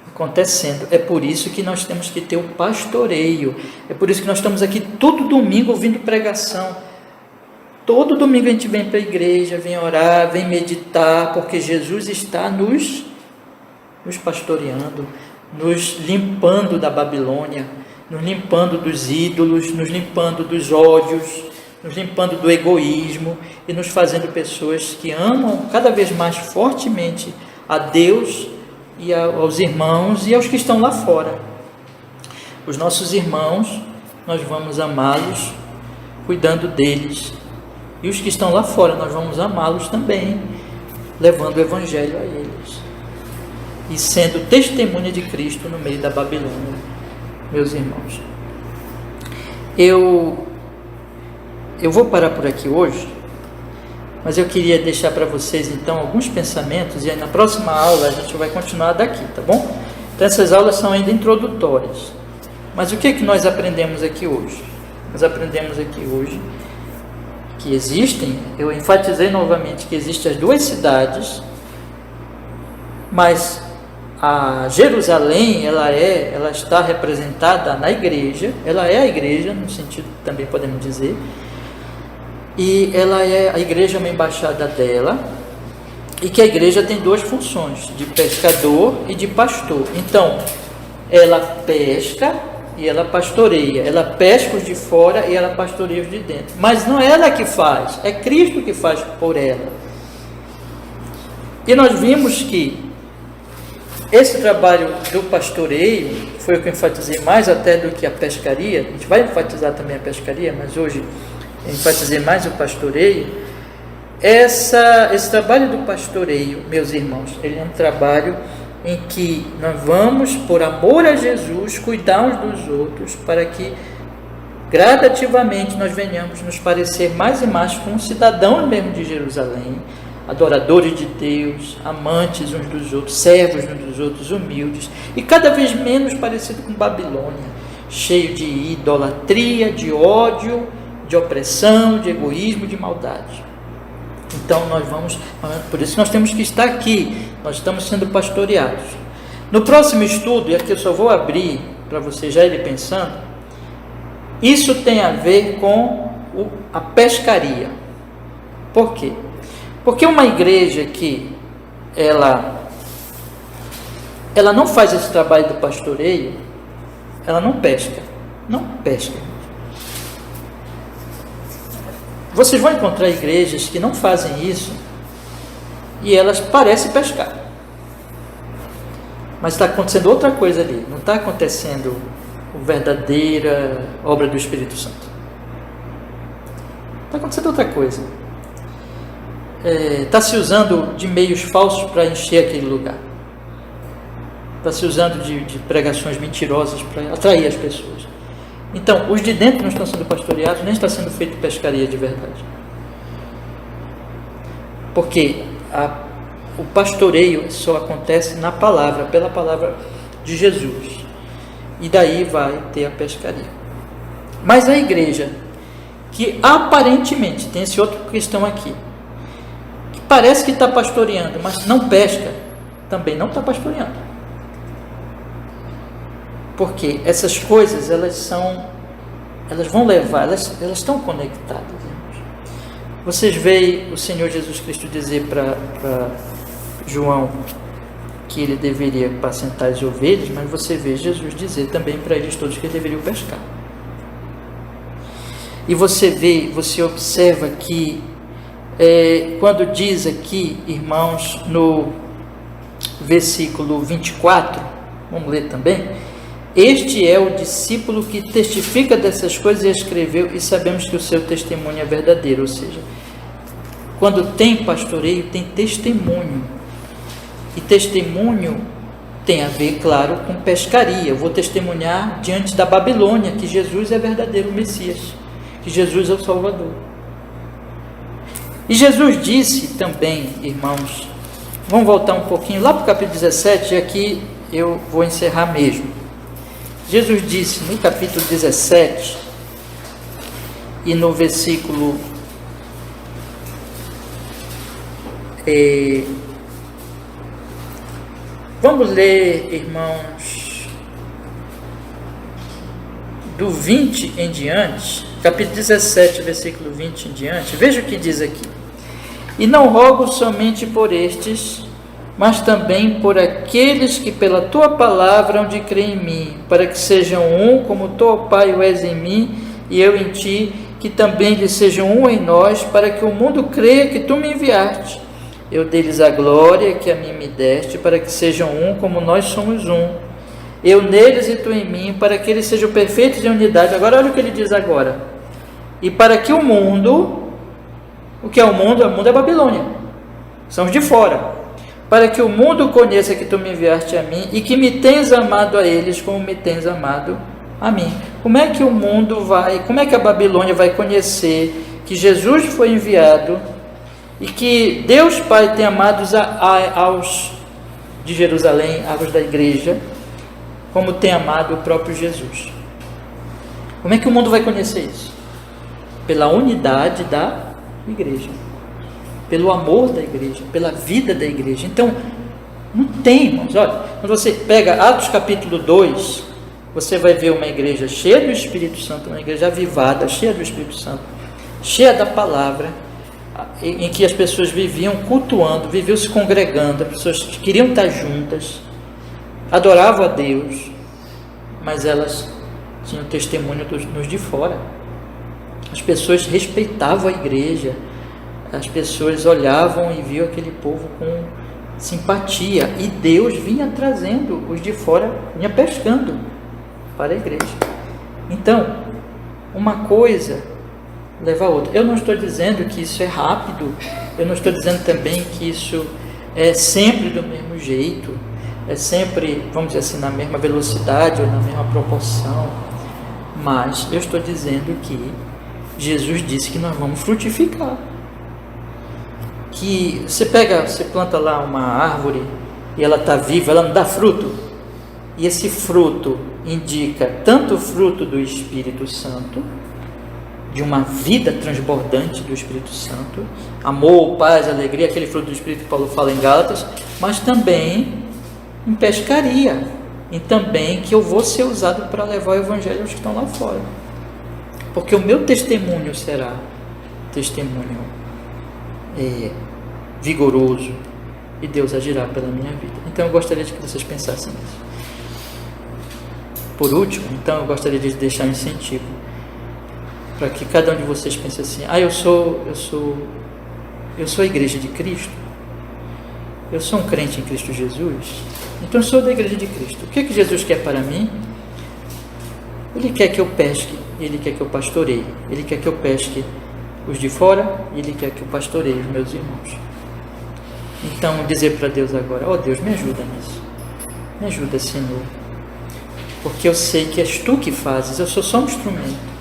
acontecendo. É por isso que nós temos que ter o pastoreio. É por isso que nós estamos aqui todo domingo ouvindo pregação. Todo domingo a gente vem para a igreja, vem orar, vem meditar, porque Jesus está nos pastoreando, nos limpando da Babilônia, nos limpando dos ídolos, nos limpando dos ódios, nos limpando do egoísmo e nos fazendo pessoas que amam cada vez mais fortemente a Deus e aos irmãos e aos que estão lá fora. Os nossos irmãos, nós vamos amá-los cuidando deles. E os que estão lá fora, nós vamos amá-los também, levando o Evangelho a eles. E sendo testemunha de Cristo no meio da Babilônia, meus irmãos. Eu vou parar por aqui hoje, mas eu queria deixar para vocês então alguns pensamentos, e aí na próxima aula a gente vai continuar daqui, tá bom? Então essas aulas são ainda introdutórias. Mas o que é que nós aprendemos aqui hoje? Nós aprendemos aqui hoje que existem, eu enfatizei novamente que existem as duas cidades, mas a Jerusalém, ela está representada na igreja, ela é a igreja, no sentido também podemos dizer, e ela é a igreja, uma embaixada dela, e que a igreja tem duas funções, de pescador e de pastor. Então, ela pesca e ela pastoreia, ela pesca os de fora e ela pastoreia os de dentro, mas não é ela que faz, é Cristo que faz por ela. E nós vimos que esse trabalho do pastoreio, foi o que eu enfatizei mais até do que a pescaria, a gente vai enfatizar também a pescaria, mas hoje eu enfatizei mais o pastoreio. Esse trabalho do pastoreio, meus irmãos, ele é um trabalho em que nós vamos, por amor a Jesus, cuidar uns dos outros, para que gradativamente nós venhamos nos parecer mais e mais com cidadãos mesmo de Jerusalém, adoradores de Deus, amantes uns dos outros, servos uns dos outros, humildes, e cada vez menos parecido com Babilônia, cheio de idolatria, de ódio, de opressão, de egoísmo, de maldade. Então nós vamos, por isso nós temos que estar aqui, nós estamos sendo pastoreados. No próximo estudo, e aqui eu só vou abrir para você já ir pensando, isso tem a ver com a pescaria. Por quê? Porque uma igreja que ela não faz esse trabalho do pastoreio, ela não pesca. Vocês vão encontrar igrejas que não fazem isso e elas parecem pescar. Mas está acontecendo outra coisa ali. Não está acontecendo a verdadeira obra do Espírito Santo. Está acontecendo outra coisa. Está se usando de meios falsos para encher aquele lugar. Está se usando de pregações mentirosas para atrair as pessoas. Então, os de dentro não estão sendo pastoreados, nem está sendo feito pescaria de verdade. Porque o pastoreio só acontece na palavra, pela palavra de Jesus. E daí vai ter a pescaria. Mas a igreja, que aparentemente, tem essa outra questão aqui, que parece que está pastoreando, mas não pesca, também não está pastoreando. Porque essas coisas, elas vão levar, elas estão conectadas. Vocês veem o Senhor Jesus Cristo dizer para João que ele deveria apacentar as ovelhas, mas você vê Jesus dizer também para eles todos que eles deveriam pescar. E você observa que quando diz aqui, irmãos, no versículo 24, vamos ler também: este é o discípulo que testifica dessas coisas e escreveu, e sabemos que o seu testemunho é verdadeiro. Ou seja, quando tem pastoreio, tem testemunho, e testemunho tem a ver, claro, com pescaria. Eu vou testemunhar diante da Babilônia que Jesus é verdadeiro Messias, que Jesus é o Salvador. E Jesus disse também, irmãos, vamos voltar um pouquinho lá para o capítulo 17, e aqui eu vou encerrar mesmo. Jesus disse no capítulo 17 e no versículo vamos ler, irmãos, do 20 em diante, capítulo 17, versículo 20 em diante. Veja o que diz aqui: e não rogo somente por estes, mas também por aqueles que pela tua palavra hão de crer em mim, para que sejam um, como tu, ó Pai, o és em mim, e eu em ti, que também eles sejam um em nós, para que o mundo creia que tu me enviaste. Eu dei-lhes a glória que a mim me deste, para que sejam um, como nós somos um. Eu neles e tu em mim, para que eles sejam perfeitos em unidade. Agora olha o que ele diz agora: e para que o mundo, o que é o mundo? O mundo é a Babilônia, são os de fora. Para que o mundo conheça que tu me enviaste a mim e que me tens amado a eles como me tens amado a mim. Como é que o mundo como é que a Babilônia vai conhecer que Jesus foi enviado e que Deus Pai tem amado aos de Jerusalém, aos da igreja, como tem amado o próprio Jesus? Como é que o mundo vai conhecer isso? Pela unidade da igreja, pelo amor da igreja, pela vida da igreja. Então, não tem, irmãos. Olha, quando você pega Atos capítulo 2, você vai ver uma igreja cheia do Espírito Santo, uma igreja avivada, cheia do Espírito Santo, cheia da palavra, em que as pessoas viviam cultuando, viviam se congregando, as pessoas queriam estar juntas, adoravam a Deus, mas elas tinham testemunho nos de fora. As pessoas respeitavam a igreja, as pessoas olhavam e viam aquele povo com simpatia, e Deus vinha trazendo os de fora, vinha pescando para a igreja. Então, uma coisa leva a outra. Eu não estou dizendo que isso é rápido, eu não estou dizendo também que isso é sempre do mesmo jeito, é sempre, vamos dizer assim, na mesma velocidade ou na mesma proporção, mas eu estou dizendo que Jesus disse que nós vamos frutificar. Que você planta lá uma árvore e ela está viva, ela não dá fruto, e esse fruto indica tanto o fruto do Espírito Santo, de uma vida transbordante do Espírito Santo, amor, paz, alegria, aquele fruto do Espírito que Paulo fala em Gálatas, mas também em pescaria, e também que eu vou ser usado para levar o Evangelho aos que estão lá fora, porque o meu testemunho será testemunho vigoroso, e Deus agirá pela minha vida. Então eu gostaria de que vocês pensassem nisso. Por último, então eu gostaria de deixar um incentivo para que cada um de vocês pense assim: eu sou a igreja de Cristo, eu sou um crente em Cristo Jesus, então eu sou da igreja de Cristo. O que é que Jesus quer para mim? Ele quer que eu pesque, Ele quer que eu pastoreie, Ele quer que eu pesque os de fora, e Ele quer que eu pastoreie os meus irmãos. Então dizer para Deus agora: ó Deus, me ajuda nisso, me ajuda, Senhor, porque eu sei que és Tu que fazes, eu sou só um instrumento,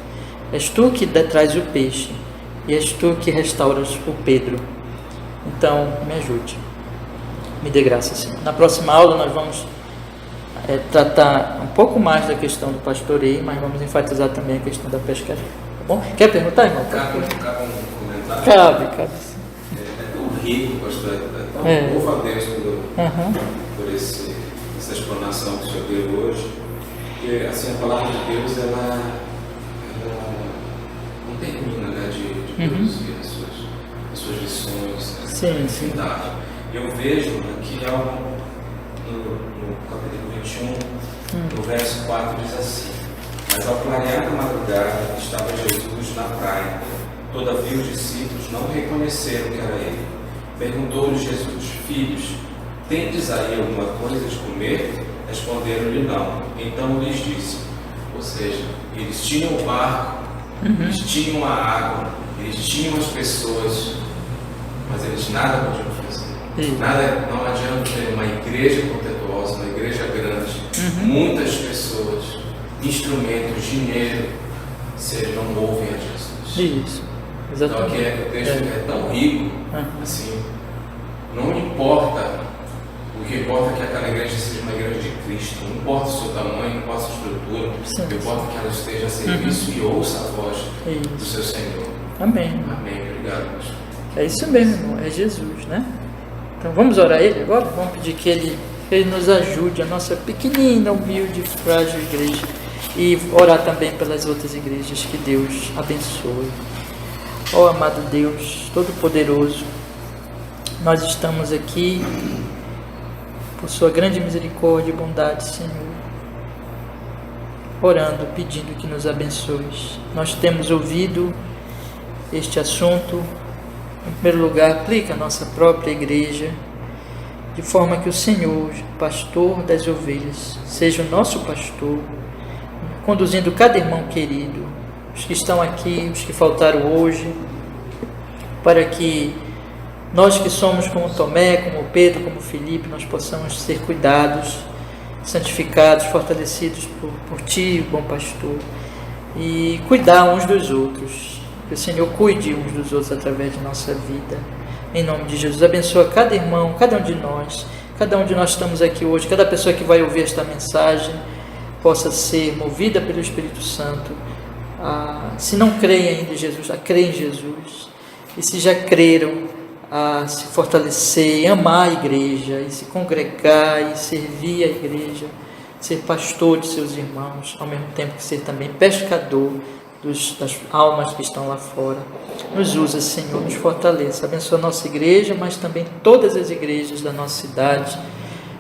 és Tu que traz o peixe, e és Tu que restauras o Pedro. Então me ajude, me dê graça, Senhor. Na próxima aula nós vamos tratar um pouco mais da questão do pastoreio, mas vamos enfatizar também a questão da pescaria. Tá bom? Quer perguntar, irmão? Cabe um comentário? Cabe. É tão rico, pastor, é tão louvo a Deus por essa explanação que o senhor deu hoje, porque assim, a palavra de Deus, ela não termina, né, de produzir as suas suas lições, Sim, sim. Eu vejo aqui algo no capítulo 21, no verso 4, diz assim: mas ao clarear da madrugada estava Jesus na praia. Todavia os discípulos não reconheceram que era ele. Perguntou-lhes Jesus: filhos, tendes aí alguma coisa de comer? Responderam-lhe não. Então lhes disse, ou seja, eles tinham o barco, eles tinham a água, eles tinham as pessoas, mas eles nada podiam fazer. Nada, não adianta ter uma igreja protetuosa, uma igreja grande, muitas pessoas, instrumentos, dinheiro, se eles não ouvem a Jesus. Isso, exatamente. Então aqui o texto é tão rico, assim, não importa, o que importa é que aquela igreja seja uma igreja de Cristo, não importa o seu tamanho, não importa a sua estrutura, não importa que ela esteja a serviço e ouça a voz do seu Senhor. Amém. Amém, obrigado, pastor. É isso mesmo, irmão, é Jesus, né? Então vamos orar a Ele agora? Vamos pedir que Ele nos ajude, a nossa pequenina, humilde, frágil igreja, e orar também pelas outras igrejas, que Deus abençoe. Ó amado Deus, Todo-Poderoso, nós estamos aqui por Sua grande misericórdia e bondade, Senhor, orando, pedindo que nos abençoes. Nós temos ouvido este assunto. Em primeiro lugar, aplica a nossa própria igreja, de forma que o Senhor, pastor das ovelhas, seja o nosso pastor, conduzindo cada irmão querido, os que estão aqui, os que faltaram hoje, para que nós que somos como Tomé, como Pedro, como Filipe, nós possamos ser cuidados, santificados, fortalecidos por Ti, bom pastor, e cuidar uns dos outros. Que o Senhor cuide uns dos outros através de nossa vida. Em nome de Jesus, abençoa cada irmão, cada um de nós estamos aqui hoje, cada pessoa que vai ouvir esta mensagem, possa ser movida pelo Espírito Santo, se não creem ainda em Jesus, a crer em Jesus, e se já creram, a se fortalecer, amar a igreja, e se congregar, e servir a igreja, ser pastor de seus irmãos, ao mesmo tempo que ser também pescador das almas que estão lá fora. Nos usa, Senhor, nos fortaleça, abençoa a nossa igreja, mas também todas as igrejas da nossa cidade,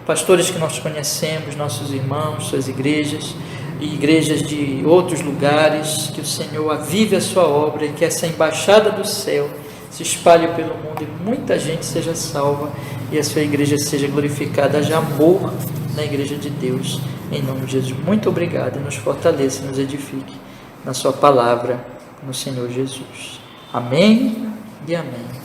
pastores que nós conhecemos, nossos irmãos, suas igrejas e igrejas de outros lugares, que o Senhor avive a sua obra e que essa embaixada do céu se espalhe pelo mundo e muita gente seja salva e a sua igreja seja glorificada. Haja amor na igreja de Deus, em nome de Jesus. Muito obrigado, nos fortaleça e nos edifique na sua palavra, no Senhor Jesus. Amém e amém.